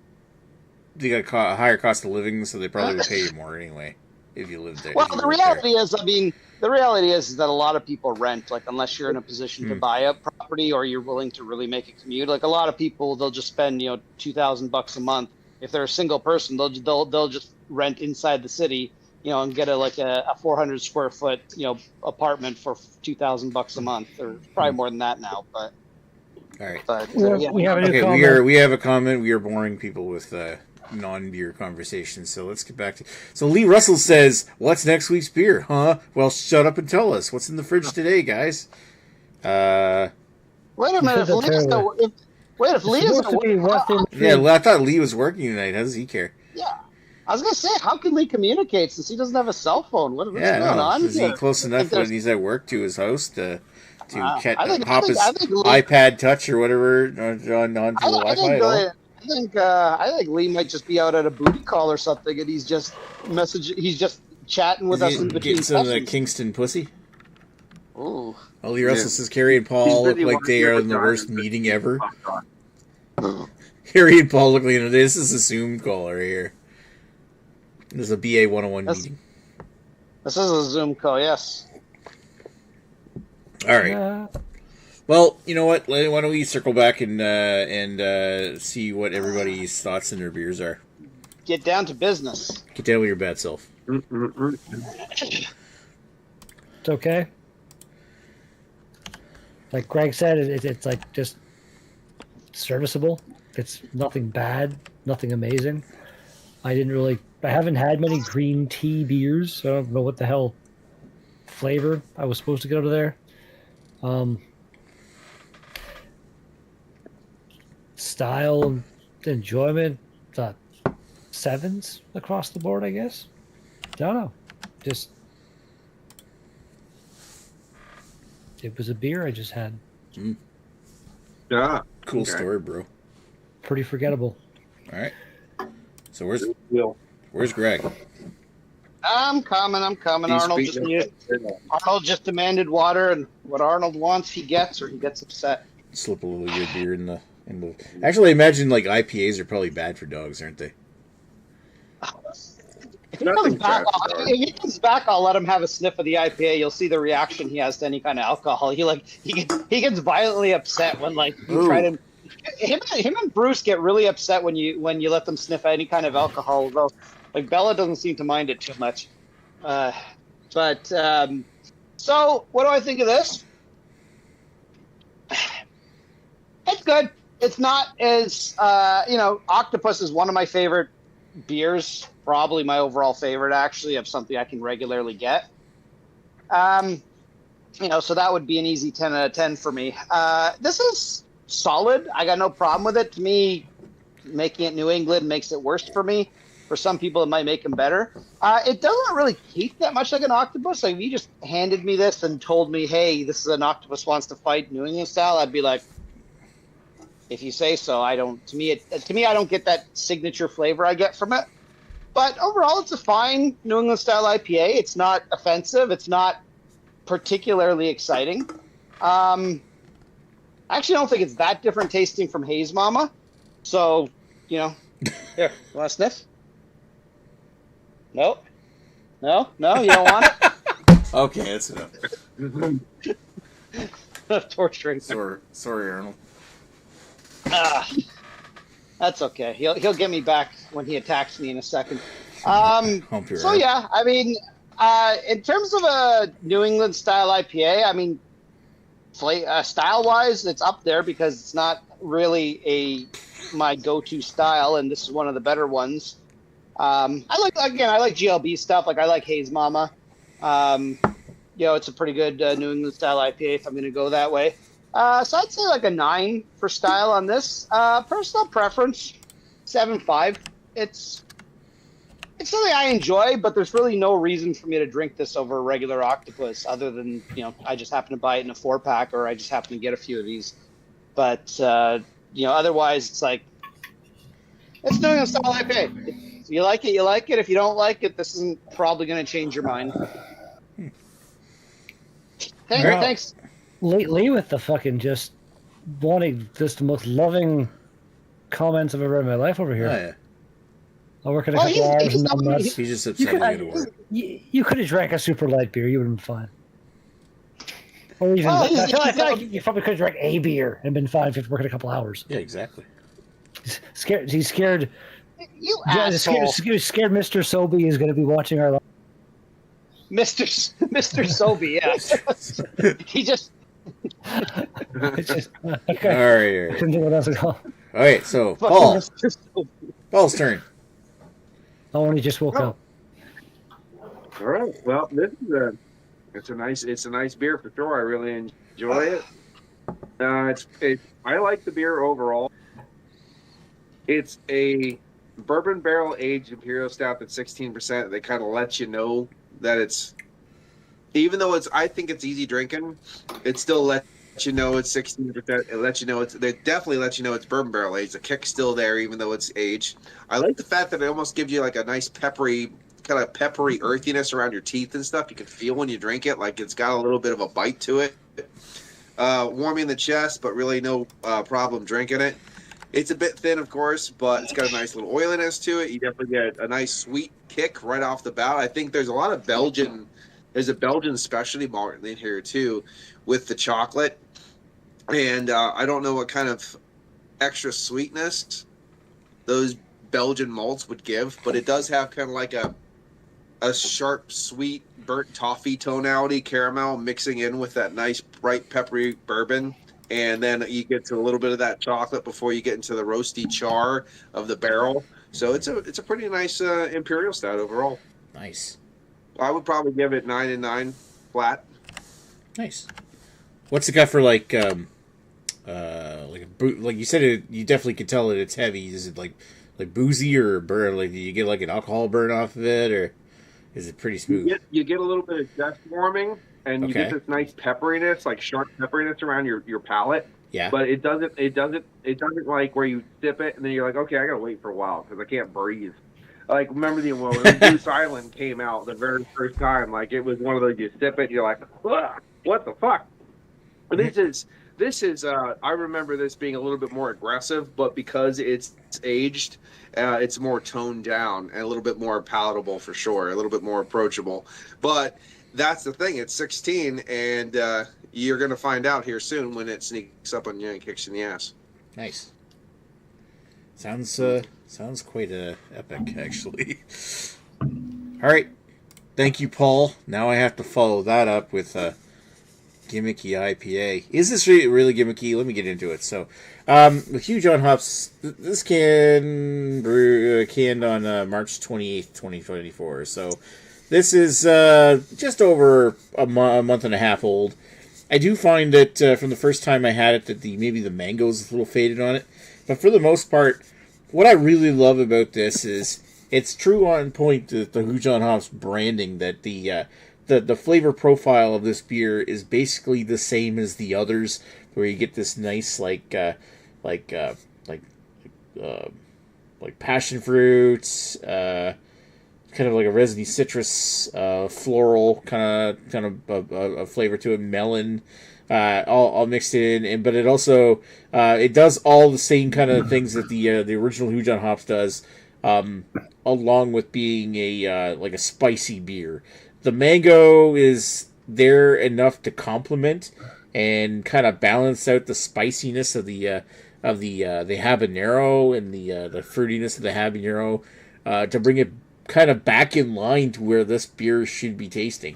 Speaker 1: They got a higher cost of living, so they probably would pay you more anyway if you lived there.
Speaker 2: Well, the reality is that a lot of people rent, unless you're in a position to buy a property or you're willing to really make a commute. A lot of people, they'll just spend $2,000 a month. If they're a single person, they'll just rent inside the city, and get a 400 square foot apartment for $2,000 a month, or probably more than that now. But
Speaker 1: all right,
Speaker 3: we have a new comment.
Speaker 1: We have a comment. We are boring people with non-beer conversations, so let's get back to. So Lee Russell says, "What's next week's beer, huh?" Well, shut up and tell us what's in the fridge today, guys.
Speaker 2: Wait a minute, if Lee is
Speaker 1: I thought Lee was working tonight. How does he care?
Speaker 2: Yeah, I was gonna say, how can Lee communicate since he doesn't have a cell phone? What's going on?
Speaker 1: Is he close enough when he's at work to his host to
Speaker 2: hop
Speaker 1: his iPad Touch or whatever onto the Wi-Fi?
Speaker 2: I think Lee might just be out at a booty call or something, and he's just chatting with us in between.
Speaker 1: Getting some of the Kingston pussy.
Speaker 2: Ooh.
Speaker 1: Lee Russell says Carrie and Paul look like they are in the worst meeting ever. Carrie and Paul look like this is a Zoom call right here. This is a BA 101 meeting.
Speaker 2: This is a Zoom call, yes.
Speaker 1: All right. Well, you know what? Why don't we circle back and see what everybody's thoughts and their beers are.
Speaker 2: Get down to business.
Speaker 1: Get down with your bad self.
Speaker 3: It's okay. Like Greg said, it's like just serviceable. It's nothing bad, nothing amazing. I haven't had many green tea beers, so I don't know what the hell flavor I was supposed to get out of there. Style and enjoyment, sevens across the board, I guess. I don't know. Just it was a beer I just had.
Speaker 4: Yeah.
Speaker 1: Cool
Speaker 4: Okay.
Speaker 1: story, bro.
Speaker 3: Pretty forgettable.
Speaker 1: All right. So where's Greg?
Speaker 2: I'm coming.
Speaker 4: He's
Speaker 2: Arnold just demanded water, and what Arnold wants, he gets, or he gets upset.
Speaker 1: Slip a little of your beer in the. Actually, I imagine like IPAs are probably bad for dogs, aren't they?
Speaker 2: If he comes back, I'll let him have a sniff of the IPA. You'll see the reaction he has to any kind of alcohol. He gets violently upset when you try to. Him and Bruce get really upset when you let them sniff any kind of alcohol. Though, like Bella doesn't seem to mind it too much. So what do I think of this? It's good. It's not as Octopus is one of my favorite beers. Probably my overall favorite, actually, of something I can regularly get. So that would be an easy 10 out of 10 for me. This is solid. I got no problem with it. To me, making it New England makes it worse for me. For some people, it might make them better. It doesn't really taste that much like an octopus. Like, if you just handed me this and told me, hey, this is an octopus wants to fight New England style, I'd be like, if you say so. To me, I don't get that signature flavor I get from it. But overall, it's a fine New England style IPA. It's not offensive. It's not particularly exciting. I actually don't think it's that different tasting from Haze Mama. So, here, you want to sniff? No, you don't want it?
Speaker 1: Okay, that's enough.
Speaker 2: Torturing.
Speaker 1: Sorry, Arnold.
Speaker 2: That's okay. He'll get me back when he attacks me in a second.
Speaker 1: So
Speaker 2: yeah, I mean, in terms of a New England style IPA, I mean, style wise, it's up there because it's not really my go-to style, and this is one of the better ones. I like GLB stuff. Like I like Haze Mama. It's a pretty good New England style IPA if I'm going to go that way. So I'd say like a 9 for style on this. Personal preference, 7.5. It's something I enjoy, but there's really no reason for me to drink this over a regular octopus other than, I just happen to buy it in a 4-pack or I just happen to get a few of these. But, otherwise it's like, it's New England style IPA. If you like it, you like it. If you don't like it, this isn't probably going to change your mind. Thanks.
Speaker 3: Lately, with the fucking just wanting just the most loving comments I've ever read in my life over here.
Speaker 1: Oh, yeah.
Speaker 3: I'll work in a couple hours and I'm nuts.
Speaker 1: He's just upset to go to work.
Speaker 3: You could have drank a super light beer. You would have been fine. Or even, I feel like you probably could have drank a beer and been fine if you worked a couple hours.
Speaker 1: Yeah, exactly.
Speaker 3: He's scared.
Speaker 2: You asshole.
Speaker 3: Scared Mr. Sobey is going to be watching our live.
Speaker 2: Mr. Sobey, yeah. He just...
Speaker 3: Okay.
Speaker 1: All right.
Speaker 3: Couldn't do what else to call.
Speaker 1: All right, so Paul's turn.
Speaker 3: Oh, and he just woke up.
Speaker 4: All right. Well, this is it's a nice beer for sure. I really enjoy it. I like the beer overall. It's a bourbon barrel aged imperial stout at 16%. They kind of let you know that it's, even though I think it's easy drinking, it still lets you know it's 16%. It lets you know they definitely let you know it's bourbon barrel aged. The kick's still there, even though it's aged. I like the fact that it almost gives you like a nice peppery earthiness around your teeth and stuff. You can feel when you drink it, like it's got a little bit of a bite to it. Warming the chest, but really no problem drinking it. It's a bit thin, of course, but it's got a nice little oiliness to it. You definitely get a nice sweet kick right off the bat. I think there's a lot of there's a Belgian specialty malt in here too with the chocolate. And I don't know what kind of extra sweetness those Belgian malts would give, but it does have kind of like a a sharp, sweet, burnt toffee tonality caramel mixing in with that nice, bright, peppery bourbon. And then you get to a little bit of that chocolate before you get into the roasty char of the barrel. So it's a pretty nice imperial stout overall.
Speaker 1: Nice.
Speaker 4: I would probably give it 9 and 9 flat.
Speaker 1: Nice. What's it got for like like you said you definitely can tell that it's heavy. Is it like boozy or burn? Like do you get like an alcohol burn off of it, or is it pretty smooth?
Speaker 4: You get a little bit of chest warming, and you get this nice pepperiness, like sharp pepperiness around your palate.
Speaker 1: Yeah.
Speaker 4: But it doesn't like where you sip it and then you're like, okay, I gotta wait for a while because I can't breathe. Like remember when Goose Island came out the very first time, like it was one of those you sip it, and you're like, what the fuck? This is I remember this being a little bit more aggressive, but because it's aged, it's more toned down and a little bit more palatable for sure, a little bit more approachable. But that's the thing, it's 16, and you're going to find out here soon when it sneaks up on you and kicks you in the ass.
Speaker 1: Nice. Sounds quite epic, actually. All right. Thank you, Paul. Now I have to follow that up with gimmicky IPA. Is this really gimmicky? Let me get into it. So, with Huge on hops, this canned on March 28th, 2024. So, this is just over a month and a half old. I do find that from the first time I had it that maybe the mango's a little faded on it. But for the most part, what I really love about this is it's true on point to the Huge on hops branding that the flavor profile of this beer is basically the same as the others, where you get this nice like passion fruits, kind of like a resiny citrus, floral kind of a flavor to it, melon, all mixed in. But it also it does all the same kind of things that the original Huge on hops does, along with being a like a spicy beer. The mango is there enough to complement and kind of balance out the spiciness of the habanero and the fruitiness of the habanero, to bring it kind of back in line to where this beer should be tasting.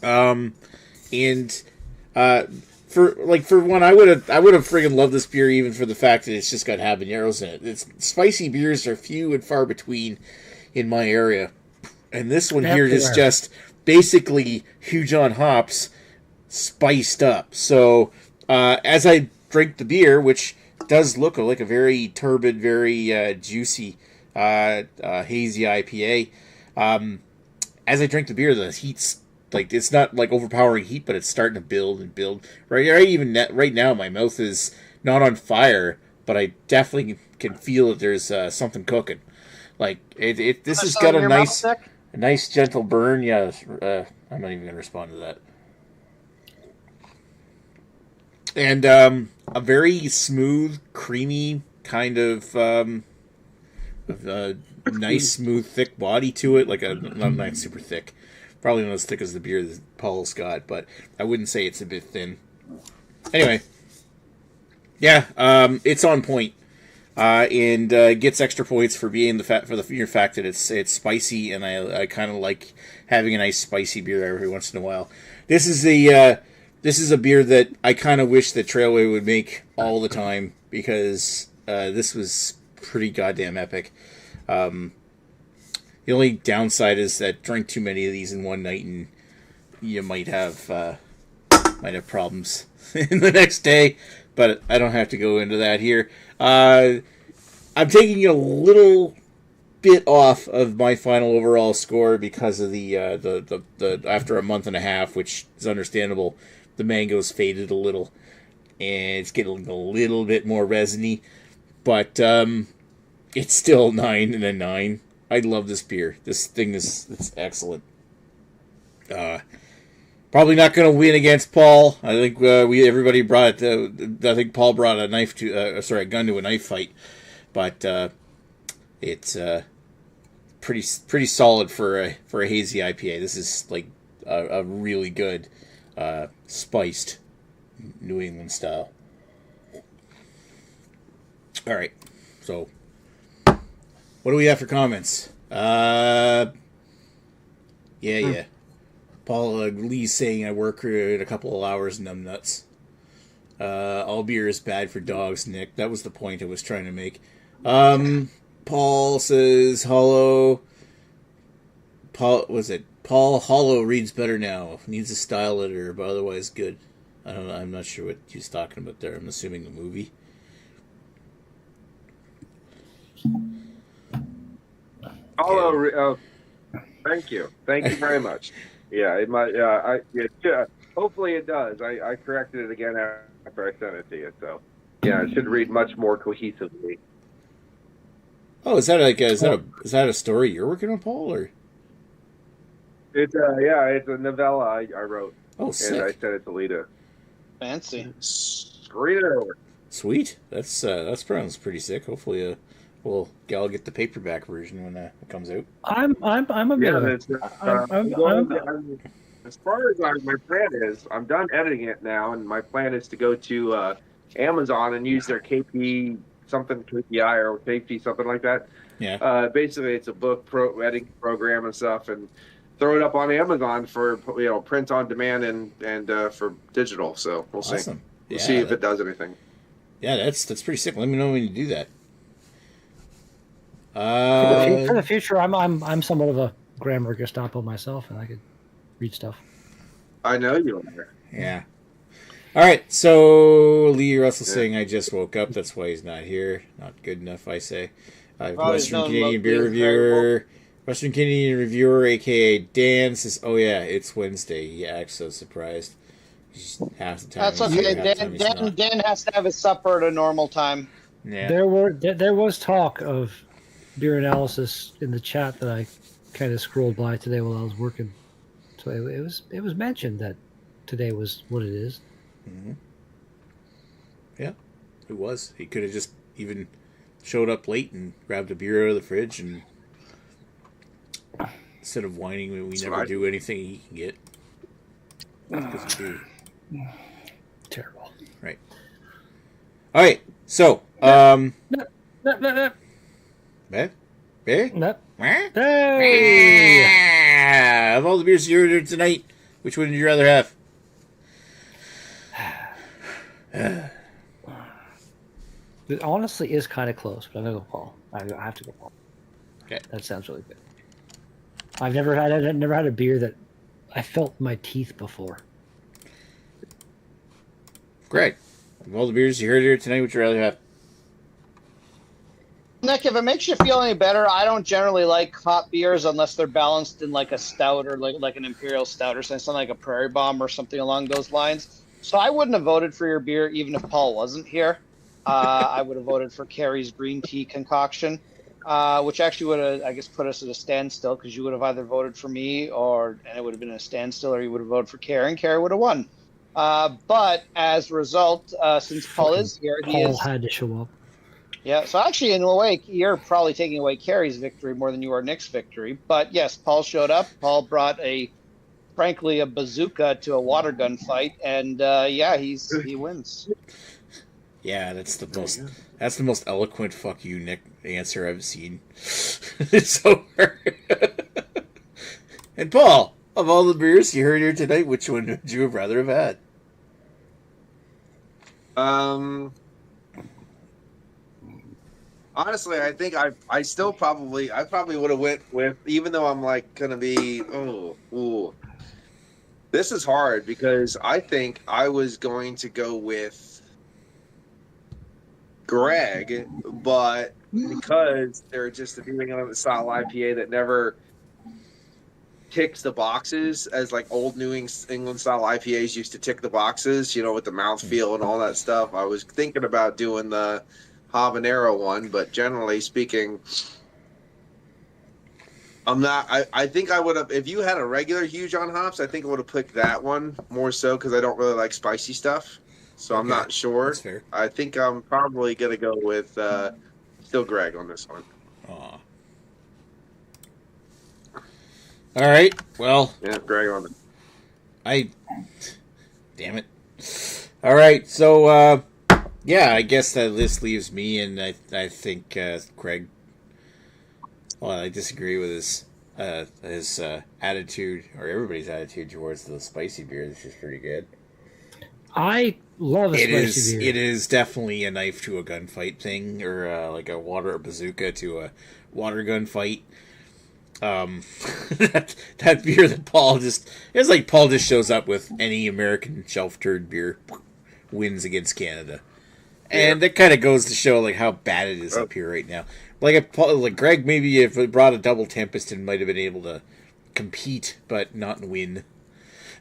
Speaker 1: For one, I would have friggin' loved this beer even for the fact that it's just got habaneros in it. Spicy beers are few and far between in my area. And this one here is just basically Huge on hops spiced up. So as I drink the beer, which does look like a very turbid, very juicy, hazy IPA, as I drink the beer, the heat's like it's not like overpowering heat, but it's starting to build and build. Right now, my mouth is not on fire, but I definitely can feel that there's something cooking. Like this has got a nice gentle burn. Yeah, I'm not even going to respond to that. And a very smooth, creamy kind of nice, smooth, thick body to it. Like not super thick. Probably not as thick as the beer that Paul's got, but I wouldn't say it's a bit thin. Anyway, yeah, it's on point. And gets extra points for being the fact that it's spicy, and I kind of like having a nice spicy beer every once in a while. This is a beer that I kind of wish that Trailway would make all the time, because this was pretty goddamn epic. The only downside is that drink too many of these in one night and you might have problems in the next day. But I don't have to go into that here. I'm taking a little bit off of my final overall score because of the after a month and a half, which is understandable. The mango's faded a little, and it's getting a little bit more resiny, but it's still 9 and a 9. I love this beer. This thing it's excellent. Probably not going to win against Paul. I think everybody brought it. I think Paul brought a gun to a knife fight, but it's pretty solid for a hazy IPA. This is like a really good spiced New England style. All right, so what do we have for comments? Yeah, yeah. Paul Lee's saying I work in a couple of hours, numbnuts. All beer is bad for dogs, Nick. That was the point I was trying to make. Paul says Hollow. Paul Hollow reads better now. Needs a style editor, but otherwise good. I don't know. I'm not sure what he's talking about there. I'm assuming the movie.
Speaker 5: Hollow. Thank you very much. Yeah, it might. Hopefully it does. I corrected it again after I sent it to you. So yeah, it should read much more cohesively.
Speaker 1: Oh, is that a story you're working on, Paul, or?
Speaker 5: It's a novella I wrote.
Speaker 1: Oh, sick.
Speaker 5: And I sent it to Lita.
Speaker 2: Fancy.
Speaker 5: Read it over.
Speaker 1: Sweet. That sounds pretty sick. Hopefully, I'll get the paperback version when it comes out.
Speaker 3: I'm a bit of
Speaker 5: as far as my plan is, I'm done editing it now, and my plan is to go to Amazon and use their KPI or KP something like that.
Speaker 1: Yeah.
Speaker 5: Basically, it's a book editing program and stuff, and throw it up on Amazon for print on demand and for digital. So we'll see.
Speaker 1: Awesome.
Speaker 5: We'll see if it does anything.
Speaker 1: Yeah, that's pretty sick. Let me know when you do that.
Speaker 3: For the future, I'm somewhat of a grammar Gestapo myself, and I could read stuff.
Speaker 5: I know you are.
Speaker 1: Yeah. All right. So Lee Russell saying I just woke up. That's why he's not here. Not good enough, I say. Western Canadian beer reviewer. Western Canadian reviewer, aka Dan, says, "Oh yeah, it's Wednesday." He acts so surprised. Half the time.
Speaker 2: That's okay. Dan has to have his supper at a normal time.
Speaker 1: Yeah.
Speaker 3: There was talk of beer analysis in the chat that I kind of scrolled by today while I was working. So it was mentioned that today was what it is.
Speaker 1: Mm-hmm. Yeah, it was. He could have just even showed up late and grabbed a beer out of the fridge, and instead of whining when we never do anything he can get. Because we do.
Speaker 3: Terrible.
Speaker 1: Right. All right. So,
Speaker 3: Hey!
Speaker 1: Of all the beers you ordered tonight, which one would you rather have?
Speaker 3: It honestly is kind of close, but I'm gonna go Paul. I have to go Paul.
Speaker 1: Okay.
Speaker 3: That sounds really good. I've never had a beer that I felt my teeth before.
Speaker 1: Great. Of all the beers you heard here tonight, would you rather have?
Speaker 2: Nick, if it makes you feel any better, I don't generally like hot beers unless they're balanced in like a stout or like an imperial stout or something like a Prairie Bomb or something along those lines. So I wouldn't have voted for your beer even if Paul wasn't here. I would have voted for Carrie's green tea concoction, which actually would have, I guess, put us at a standstill because you would have either voted for me and it would have been a standstill, or you would have voted for Carrie and Carrie would have won. But as a result, since Paul is here,
Speaker 3: Paul had to show up.
Speaker 2: Yeah, so actually, in a way, you're probably taking away Carrie's victory more than you are Nick's victory. But yes, Paul showed up. Paul brought frankly, a bazooka to a water gun fight, and he wins.
Speaker 1: Yeah, that's the most eloquent "fuck you, Nick" answer I've seen. It's over. And Paul, of all the beers you heard here tonight, which one would you have rather have had?
Speaker 4: Honestly, I think I probably would have went with, even though I'm like gonna be this is hard because I think I was going to go with Greg, but because they're just a New England style IPA that never ticks the boxes as like old New England style IPAs used to tick the boxes, with the mouthfeel and all that stuff. I was thinking about doing the habanero one, but generally speaking, I'm not. I think I would have, if you had a regular huge on hops, I think I would have picked that one more so because I don't really like spicy stuff. So I'm not sure.
Speaker 1: That's fair.
Speaker 4: I think I'm probably gonna go with still Greg on this one.
Speaker 1: Aw. All right. Well.
Speaker 4: Yeah, Greg on it.
Speaker 1: Damn it. All right. So. Yeah, I guess that list leaves me, and I think Craig. Well, I disagree with his his attitude, or everybody's attitude towards the spicy beer. This is pretty good.
Speaker 3: I love a spicy beer.
Speaker 1: It is definitely a knife to a gunfight thing, or like a bazooka to a water gun fight. That beer that Paul just shows up with any American shelf turd beer, wins against Canada. And that kind of goes to show like how bad it is up here right now. Like Greg, maybe if it brought a Double Tempest, and might have been able to compete, but not win.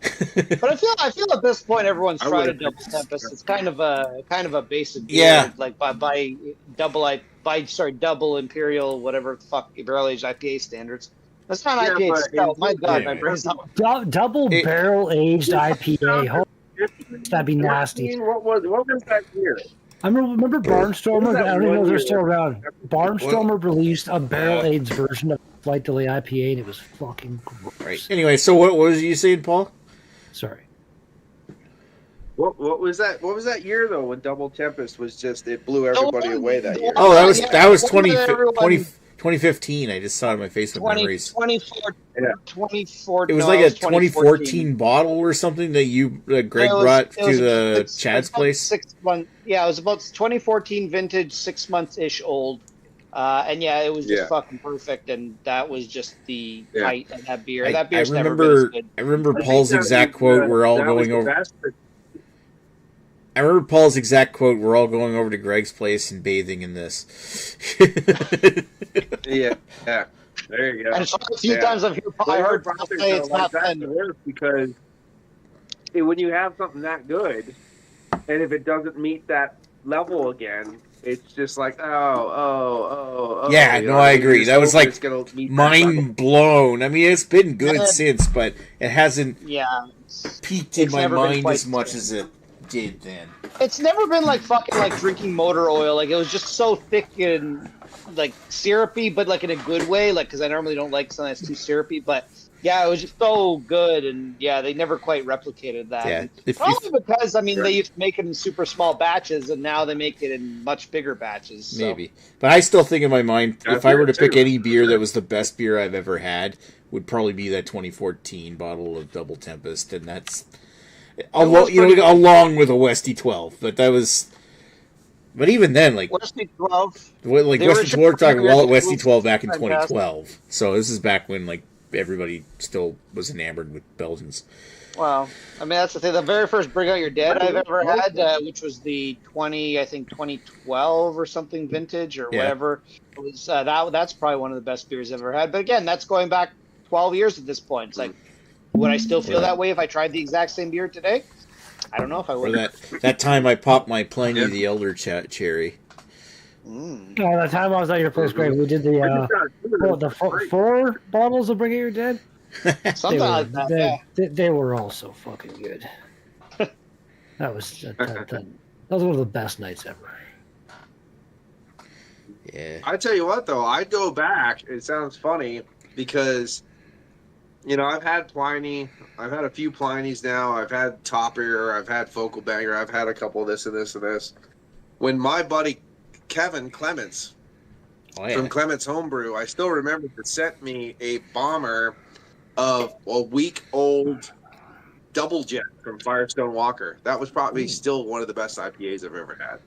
Speaker 2: But I feel at this point everyone's tried a Double Tempest. It's kind of a basic beer,
Speaker 1: yeah.
Speaker 2: Like by double Imperial, whatever the fuck barrel aged IPA standards. That's not IPA stout. My God, my brain's not.
Speaker 3: Double barrel aged IPA. That'd be nasty.
Speaker 5: What was that year?
Speaker 3: I remember Barnstormer. I don't even know if they're still around. Barnstormer released a barrel-aged version of Flight Delay IPA, and it was fucking gross.
Speaker 1: Right. Anyway, so what was you saying, Paul?
Speaker 3: Sorry.
Speaker 4: What was that? What was that year though when Double Tempest was just it blew everybody away that year?
Speaker 1: Oh, that was 2015. I just saw it on my Facebook memories.
Speaker 2: 2014.
Speaker 1: It was like a 2014 bottle or something that Greg brought to Chad's place.
Speaker 2: 6 months. Yeah, it was about 2014 vintage, 6 months ish old. And it was just fucking perfect, and that was just the height of that beer. That beer's never been as good.
Speaker 1: I remember Paul's exact quote. We're all going over. I remember Paul's exact quote. We're all going over to Greg's place and bathing in this.
Speaker 4: Yeah.
Speaker 5: There you go.
Speaker 2: And so a few times I heard Paul say it's not fun.
Speaker 5: Because when you have something that good, and if it doesn't meet that level again, it's just like, oh.
Speaker 1: Yeah, no, I agree. That was like mind blown. I mean, it's been good since, but it hasn't peaked in my mind as much as it did then.
Speaker 2: It's never been like fucking like drinking motor oil. Like it was just so thick and like syrupy, but like in a good way. Like because I normally don't like something that's too syrupy, but it was just so good, and they never quite replicated that.
Speaker 1: Yeah,
Speaker 2: probably because they used to make it in super small batches, and now they make it in much bigger batches. So.
Speaker 1: Maybe, but I still think in my mind, if I were to pick any beer that was the best beer I've ever had, would probably be that 2014 bottle of Double Tempest, and that's along with a Westie 12. But that was. But even then, like
Speaker 2: Westie 12,
Speaker 1: we're talking Westie 12 back in 2012. So this is back when like everybody still was enamored with Belgians.
Speaker 2: Well, I mean that's the thing. The very first Bring Out Your Dead I've ever had, which was the 2012 or something vintage or whatever. It was that's probably one of the best beers I've ever had. But again, that's going back 12 years at this point. It's like, would I still feel that way if I tried the exact same beer today? I don't know if I would.
Speaker 1: Or that time I popped my Pliny the Elder cherry.
Speaker 3: Oh, the time I was at your place, Greg, we did the four bottles of Bring Out Your Dead.
Speaker 2: Something like that.
Speaker 3: They were all so fucking good. That was one of the best nights ever.
Speaker 1: Yeah.
Speaker 4: I tell you what, though, I'd go back. It sounds funny because, I've had Pliny. I've had a few Plinies now. I've had Top Ear. I've had Focal Banger. I've had a couple of this and this and this. When my buddy Kevin Clements from Clements Homebrew, I still remember that sent me a bomber of a week-old Double Jet from Firestone Walker. That was probably still one of the best IPAs I've ever had.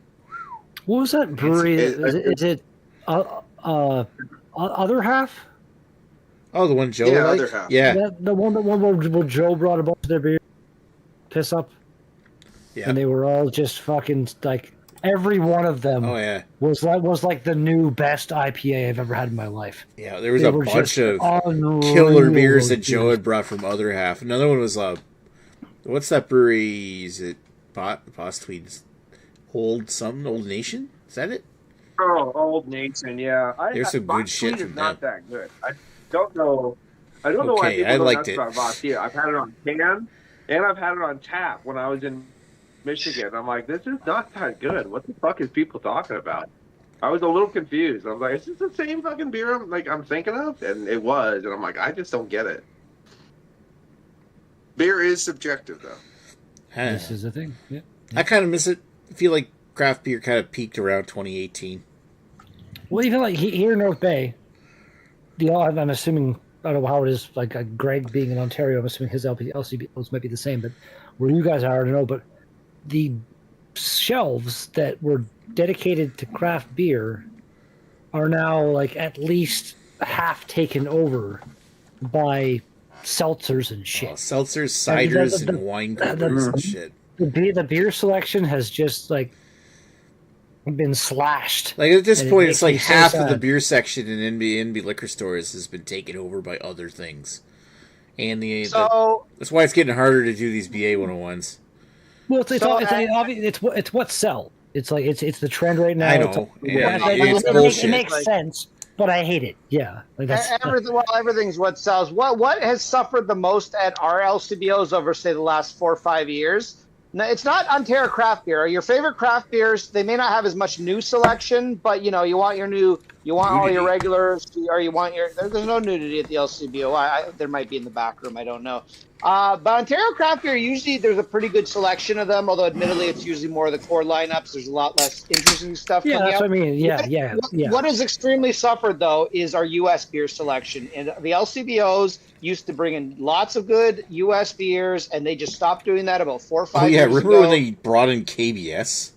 Speaker 3: What was that brewery? Is it Other Half?
Speaker 1: Oh, the one Joe
Speaker 4: liked?
Speaker 1: Other
Speaker 4: Half.
Speaker 3: Yeah. The one where Joe brought a bunch of their beer. Piss Up. Yeah. And they were all just fucking like... Every one of them was like the new best IPA I've ever had in my life.
Speaker 1: Yeah, there was a bunch of killer beers that Joe had brought from Other Half. Another one was what's that brewery? Is it Bostweed's Old Nation? Is that it?
Speaker 5: Oh, Old Nation, yeah.
Speaker 1: There's some good shit from
Speaker 5: not that good. I don't know why people don't ask about Bostweed. I've had it on can and I've had it on tap when I was in Michigan. I'm like, this is not that good. What the fuck is people talking about? I was a little confused. I was like, is this the same fucking beer I'm thinking of? And it was. And I'm like, I just don't get it. Beer is subjective, though.
Speaker 3: This is the thing. Yeah.
Speaker 1: I kind of miss it. I feel like craft beer kind of peaked around 2018.
Speaker 3: Well, even like here in North Bay, I'm assuming I don't know how it is. Like Greg being in Ontario, I'm assuming his LCBOs might be the same, but where you guys are, I don't know. But the shelves that were dedicated to craft beer are now like at least half taken over by seltzers and shit.
Speaker 1: Seltzers, ciders, and wine coolers and shit.
Speaker 3: The beer selection has just like been slashed.
Speaker 1: Like at this point, it's like half of the beer section in NB liquor stores has been taken over by other things, and that's why it's getting harder to do these BA 101s.
Speaker 3: Well, it's what sell. It's like it's the trend right now.
Speaker 1: I know.
Speaker 3: It makes sense, but I hate it. Yeah, like
Speaker 2: everything's what sells. What has suffered the most at our LCBOs over say the last 4 or 5 years? No, it's not Ontario craft beer. Your favorite craft beers, they may not have as much new selection, but you want all your regulars, or you want there's no nudity at the LCBO. There might be in the back room, I don't know. But Ontario craft beer, usually there's a pretty good selection of them, although admittedly it's usually more of the core lineups. There's a lot less interesting stuff.
Speaker 3: Yeah, that's what I mean. Yeah.
Speaker 2: What has extremely suffered, though, is our U.S. beer selection. And the LCBOs used to bring in lots of good U.S. beers, and they just stopped doing that about 4 or 5 years ago.
Speaker 1: Remember when they brought in KBS?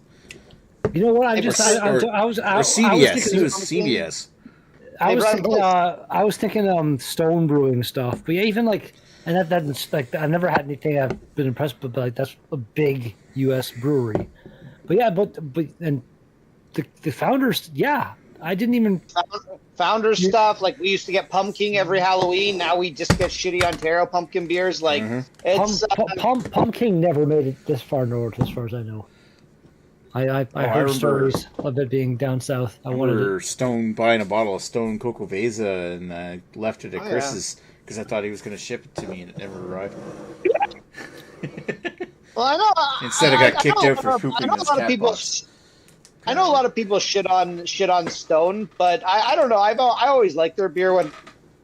Speaker 3: You know what?
Speaker 1: CBS. It was CBS.
Speaker 3: I was thinking Stone Brewing stuff, but yeah, even like, and that's like I never had anything I've been impressed with, but like that's a big U.S. brewery. But yeah, but and the founders, yeah, I didn't even
Speaker 2: founders stuff. Like we used to get Pumpkin every Halloween. Now we just get shitty Ontario pumpkin beers. Like it's
Speaker 3: Pumpkin never made it this far north, as far as I know. I heard stories of it being down south. I
Speaker 1: remember Stone buying a bottle of Stone Cocoveza, and I left it at Chris's because I thought he was going to ship it to me, and it never arrived.
Speaker 2: Well, I know.
Speaker 1: Instead, I got kicked out for pooping this cat box.
Speaker 2: I know a lot of people shit on Stone, but I don't know. I always liked their beer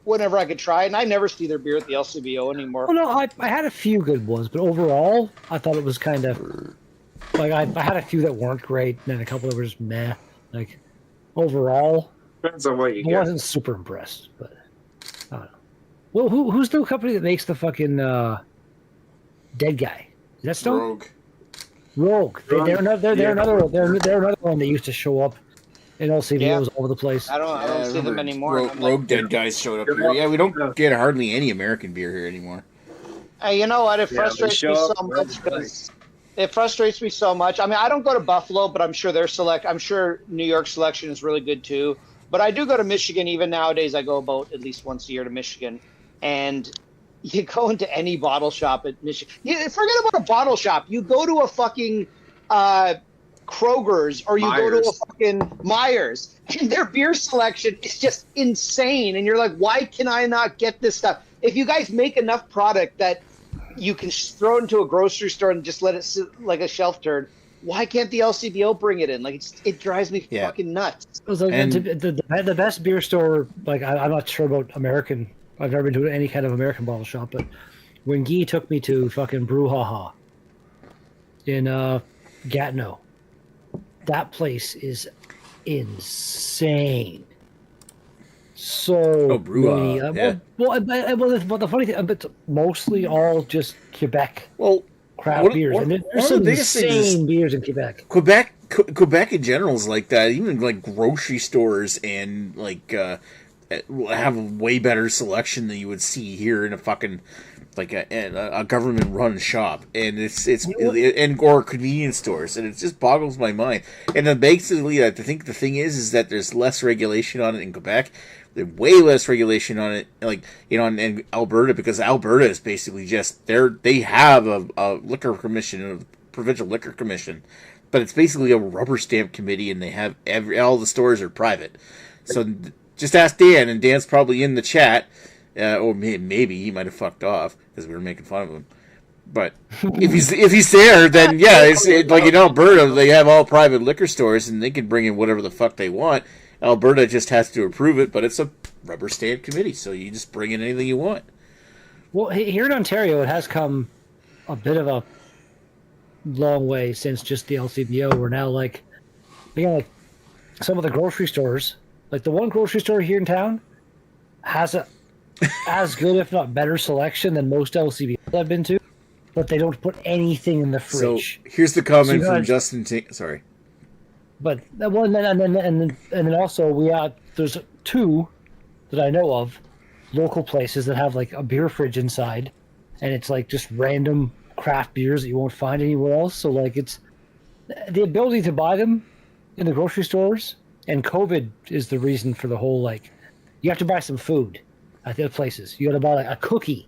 Speaker 2: whenever I could try it, and I never see their beer at the LCBO anymore.
Speaker 3: Well, no, I had a few good ones, but overall, I thought it was kind of like I had a few that weren't great, and then a couple that were just meh. Like overall,
Speaker 5: depends on what you get.
Speaker 3: I wasn't super impressed, but I don't know. Well, who's the company that makes the fucking Dead Guy? Is that Stone? Rogue. They're another one that used to show up in LCBOs all over the place.
Speaker 2: I don't see them anymore.
Speaker 1: Rogue Dead Guys showed up here. Yeah, we don't get hardly any American beer here anymore.
Speaker 2: You know what? It frustrates me so much because it frustrates me so much. I mean, I don't go to Buffalo, but I'm sure New York selection is really good too. But I do go to Michigan. Even nowadays, I go about at least once a year to Michigan, and you go into any bottle shop at Michigan. Forget about a bottle shop. You go to a fucking Kroger's or you go to a fucking Myers, and their beer selection is just insane. And you're like, why can I not get this stuff? If you guys make enough product that you can throw it into a grocery store and just let it sit like a shelf turd, why can't the LCBO bring it in? Like it drives me fucking nuts.
Speaker 3: And the best beer store, like I'm not sure about American. I've never been to any kind of American bottle shop, but when Guy took me to fucking Brouhaha in Gatineau, that place is insane. So
Speaker 1: Brouhaha,
Speaker 3: well, the funny thing, but mostly all just Quebec craft beers, and there's some insane beers in Quebec.
Speaker 1: Quebec in general is like that. Even like grocery stores and like have a way better selection than you would see here in a fucking like a government run shop, and or convenience stores, and it just boggles my mind. And then basically, I think the thing is that there's less regulation on it in Quebec. There's way less regulation on it, like in Alberta, because Alberta is basically just they have a liquor commission, a provincial liquor commission, but it's basically a rubber stamp committee, and they have all the stores are private. So just ask Dan, and Dan's probably in the chat, or maybe he might have fucked off because we were making fun of him. But if he's there, then it's like in Alberta they have all private liquor stores, and they can bring in whatever the fuck they want. Alberta just has to approve it, but it's a rubber stamp committee, so you just bring in anything you want.
Speaker 3: Well, here in Ontario, it has come a bit of a long way since just the LCBO. We're now like some of the grocery stores, like the one grocery store here in town, has as good, if not better, selection than most LCBs I've been to, but they don't put anything in the fridge.
Speaker 1: So here's the comment from Justin. Sorry,
Speaker 3: but well, and then also there's 2 that I know of, local places that have like a beer fridge inside, and it's like just random craft beers that you won't find anywhere else. So like it's the ability to buy them in the grocery stores, and COVID is the reason for the whole, like, you have to buy some food at the places. You got to buy like a cookie.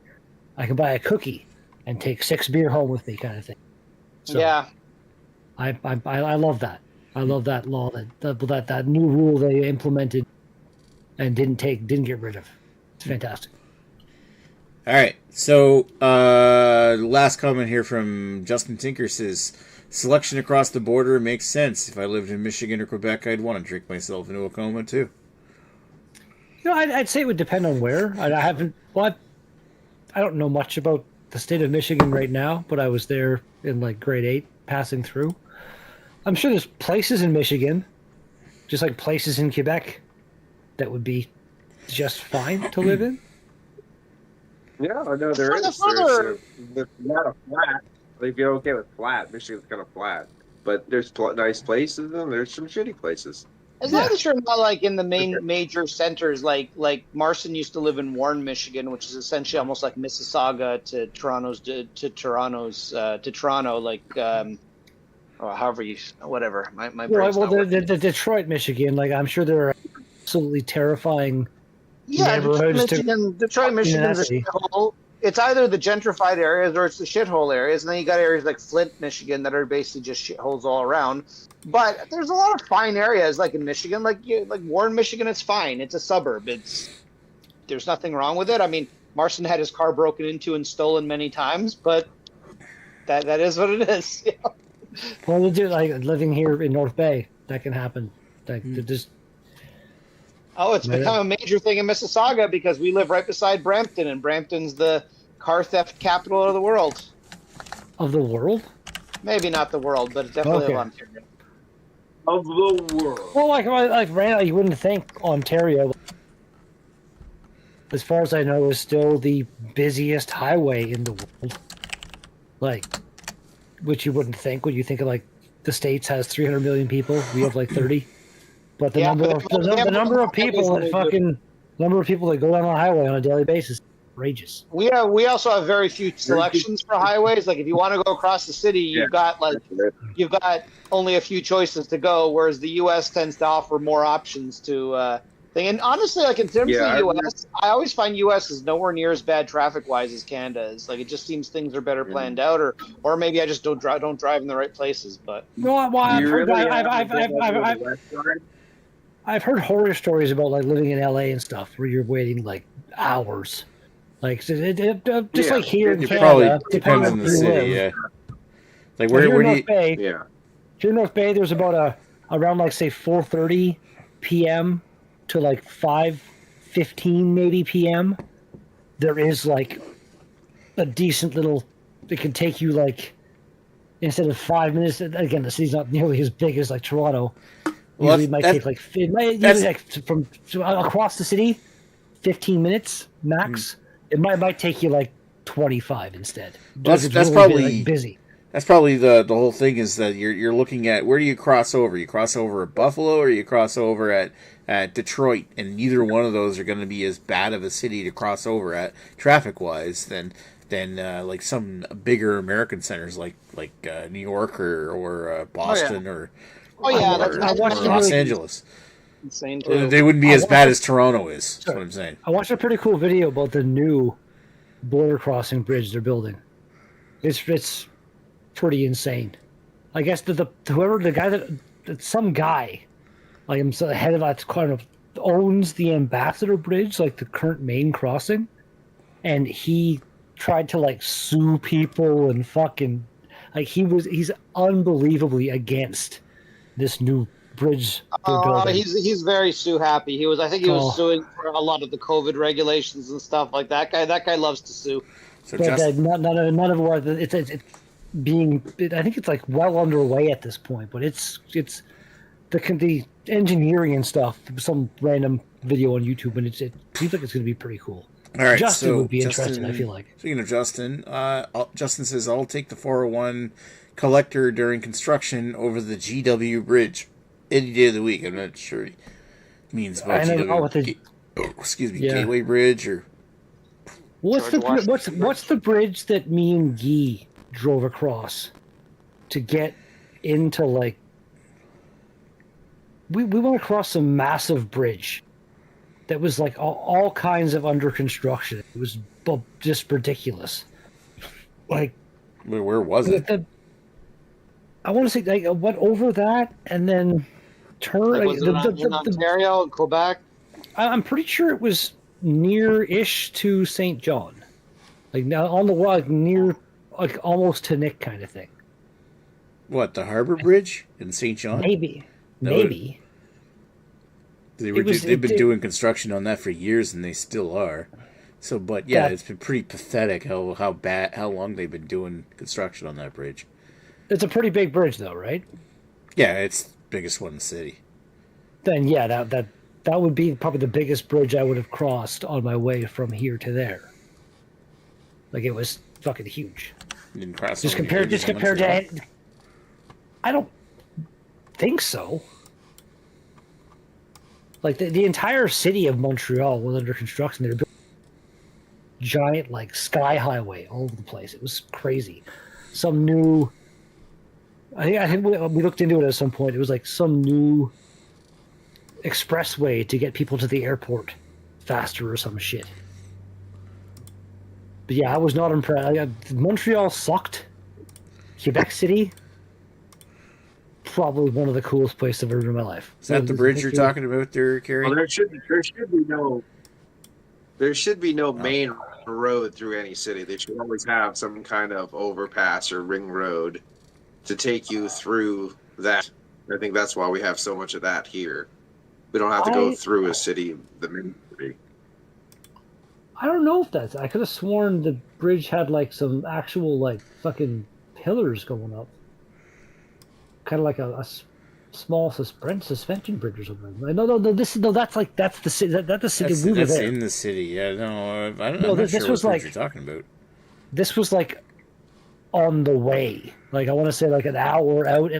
Speaker 3: I can buy a cookie and take 6 beer home with me, kind of thing. So
Speaker 2: yeah,
Speaker 3: I love that. I love that law, that new rule they implemented and didn't get rid of. It's fantastic.
Speaker 1: All right. So last comment here from Justin Tinker says, selection across the border makes sense. If I lived in Michigan or Quebec, I'd want to drink myself into a coma too.
Speaker 3: You know, I'd say it would depend on where. I don't know much about the state of Michigan right now, but I was there in like grade 8, passing through. I'm sure there's places in Michigan, just like places in Quebec, that would be just fine to live in.
Speaker 5: Yeah, I know there is. There's not a flat. If you're okay with flat, Michigan's kind of flat. But there's nice places and there's some shitty places.
Speaker 2: As long as you're not like in the major centers, like Marson used to live in Warren, Michigan, which is essentially almost like Mississauga to Toronto, like or however you, whatever. My brain's not
Speaker 3: the Detroit, Michigan, like I'm sure there are absolutely terrifying neighborhoods.
Speaker 2: Detroit, Michigan's a shithole. It's either the gentrified areas or it's the shithole areas, and then you got areas like Flint, Michigan, that are basically just shitholes all around. But there's a lot of fine areas, like in Michigan, like Warren, Michigan. It's fine. It's a suburb. There's nothing wrong with it. I mean, Marson had his car broken into and stolen many times, but that is what it is. You know?
Speaker 3: Well, we'll do like living here in North Bay. That can happen. Just.
Speaker 2: Oh, it's become a major thing in Mississauga because we live right beside Brampton, and Brampton's the car theft capital of the world.
Speaker 3: Of the world?
Speaker 2: Maybe not the world, but definitely of Ontario.
Speaker 5: Of the world.
Speaker 3: Well, like Randall, you wouldn't think Ontario, as far as I know, is still the busiest highway in the world. Like, which you wouldn't think when you think of like the States has 300 million people. We have like 30. But the number of people that go down the highway on a daily basis is outrageous.
Speaker 2: We also have very few selections for highways. Like if you want to go across the city, you've got only a few choices to go, whereas the U.S. tends to offer more options to thing. And honestly, like in terms of the U.S., I always find U.S. is nowhere near as bad traffic-wise as Canada is. Like it just seems things are better planned out, or maybe I just don't drive in the right places. But
Speaker 3: no, I've heard horror stories about like living in LA and stuff where you're waiting like hours. Like just like here in Canada,
Speaker 1: probably depends on the city. Yeah. Like where do you?
Speaker 3: Here in North Bay, there's about around like say 4:30 p.m. to like 5:15 maybe p.m. There is like a decent little. It can take you like instead of 5 minutes. Again, the city's not nearly as big as like Toronto. Usually it might take like from across the city, 15 minutes max. It might take you like 25 instead.
Speaker 1: That's probably busy. That's probably the whole thing is that you're looking at where do you cross over? You cross over at Buffalo or you cross over at Detroit, and neither one of those are going to be as bad of a city to cross over at traffic wise than like some bigger American centers like New York or Boston or Los Angeles.
Speaker 2: Insane too.
Speaker 1: They wouldn't be as bad as Toronto is. That's what I'm saying.
Speaker 3: I watched a pretty cool video about the new border crossing bridge they're building. It's pretty insane. I guess some guy, like I'm the head of that kind of owns the Ambassador Bridge, like the current main crossing, and he tried to like sue people and fucking like he's unbelievably against this new bridge they're building.
Speaker 2: He's very sue happy. I think he was suing for a lot of the COVID regulations and stuff like that. That guy loves to sue.
Speaker 1: So
Speaker 3: none of what it's being. I think it's like well underway at this point, but it's the engineering and stuff. Some random video on YouTube, and it seems like it's going to be pretty cool.
Speaker 1: All right,
Speaker 3: Justin
Speaker 1: so
Speaker 3: would be
Speaker 1: Justin,
Speaker 3: interested, I feel like.
Speaker 1: Speaking of Justin, Justin says, I'll take the 401 collector during construction over the GW bridge any day of the week. I'm not sure he means by GW. Gateway Bridge or...
Speaker 3: What's the bridge that me and Guy drove across to get into, like... We went across some massive bridge that was like all kinds of under construction. It was just ridiculous. Like,
Speaker 1: where was it?
Speaker 3: I want to say like, I went over that and then turned.
Speaker 2: Was it in Ontario and Quebec?
Speaker 3: I'm pretty sure it was near-ish to St. John, like now on the wall, like near, like almost to Nick kind of thing.
Speaker 1: What, the Harbor Bridge in St. John?
Speaker 3: Maybe.
Speaker 1: They've been doing construction on that for years, and they still are. So, but yeah, it's been pretty pathetic how long they've been doing construction on that bridge.
Speaker 3: It's a pretty big bridge, though, right?
Speaker 1: Yeah, it's the biggest one in the city.
Speaker 3: Then yeah, that would be probably the biggest bridge I would have crossed on my way from here to there. Like, it was fucking huge.
Speaker 1: You didn't cross
Speaker 3: just compared to. I don't think so. Like, the entire city of Montreal was under construction. They were building a giant, like, sky highway all over the place. It was crazy. Some new... I think we looked into it at some point. It was like some new expressway to get people to the airport faster or some shit. But yeah, I was not impressed. Montreal sucked. Quebec City... probably one of the coolest places I've ever been in my life.
Speaker 1: Is that the bridge you're talking about there, Kerry?
Speaker 5: Well, there should be no main road through any city. They should always have some kind of overpass or ring road to take you through that. I think that's why we have so much of that here. We don't have to go through a city, the main city.
Speaker 3: I don't know if that's... I could have sworn the bridge had like some actual like fucking pillars going up. Kind of like a small suspension bridge or something. No. That's the city. That's the city.
Speaker 1: That's in the city. Yeah, no, I don't know. This was like you're talking about.
Speaker 3: This was like on the way. Like, I want to say like an hour out.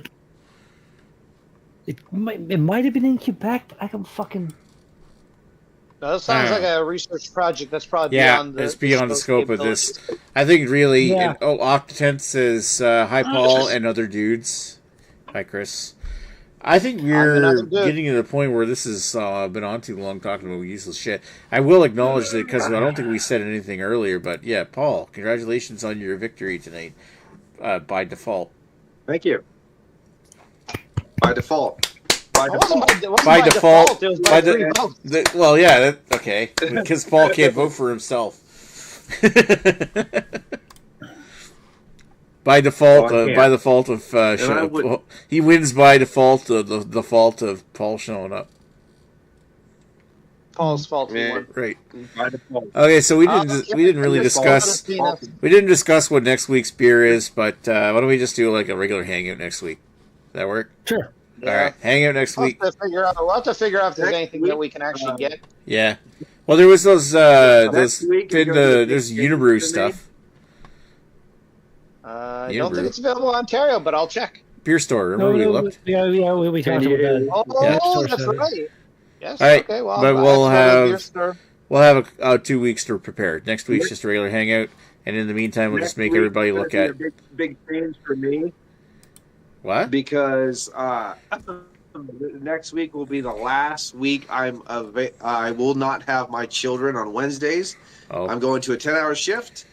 Speaker 3: It might have been in Quebec. I don't fucking.
Speaker 2: No, that sounds like a research project. That's probably
Speaker 1: it's beyond the scope of this. I think really. Yeah. Octotent says hi, Paul and other dudes. Hi, Chris. I think we're getting to the point where this has been on too long talking about useless shit. I will acknowledge that because I don't think we said anything earlier, but yeah, Paul, congratulations on your victory tonight by default.
Speaker 5: Thank you. By default.
Speaker 2: By default.
Speaker 1: Well, yeah, okay. Because Paul can't vote for himself. By default, he wins by default. The fault of Paul showing up.
Speaker 2: Paul's fault.
Speaker 1: Yeah, right. By default. Okay, so we didn't really discuss what next week's beer is, but why don't we just do like a regular hangout next week? Does that work?
Speaker 3: Sure.
Speaker 1: Yeah. All right, hangout next week.
Speaker 2: We'll have to figure out if there's anything that we can actually get.
Speaker 1: Yeah. Well, there was there's Unibrew stuff.
Speaker 2: I don't think it's available in Ontario, but I'll check.
Speaker 1: Beer store, remember we looked?
Speaker 3: Yeah, we talked about that.
Speaker 2: Oh, that's right. Yes,
Speaker 1: all right,
Speaker 2: okay, well,
Speaker 1: but we'll have 2 weeks to prepare. Next week's just a regular hangout, and in the meantime, we'll just make everybody look at...
Speaker 5: Big change for me.
Speaker 1: What?
Speaker 5: Because next week will be the last week I will not have my children on Wednesdays.
Speaker 1: Oh.
Speaker 5: I'm going to a 10-hour shift.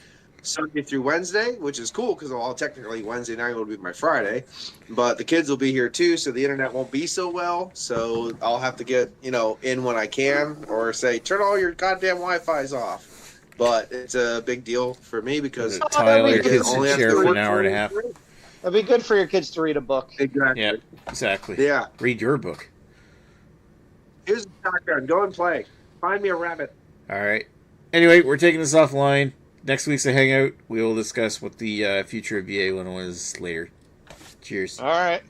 Speaker 5: Sunday through Wednesday, which is cool because technically Wednesday night will be my Friday, but the kids will be here too, so the internet won't be so well. So I'll have to get in when I can, or say turn all your goddamn Wi-Fi's off. But it's a big deal for me because
Speaker 1: Tyler, your kids only share for an hour and a half.
Speaker 2: It'd be good for your kids to read a book.
Speaker 5: Exactly.
Speaker 1: Yeah, exactly.
Speaker 5: Yeah.
Speaker 1: Read your book.
Speaker 5: Here's the shotgun. Go and play. Find me a rabbit.
Speaker 1: All right. Anyway, we're taking this offline. Next week's a hangout. We will discuss what the future of BA1 was later. Cheers.
Speaker 2: All right.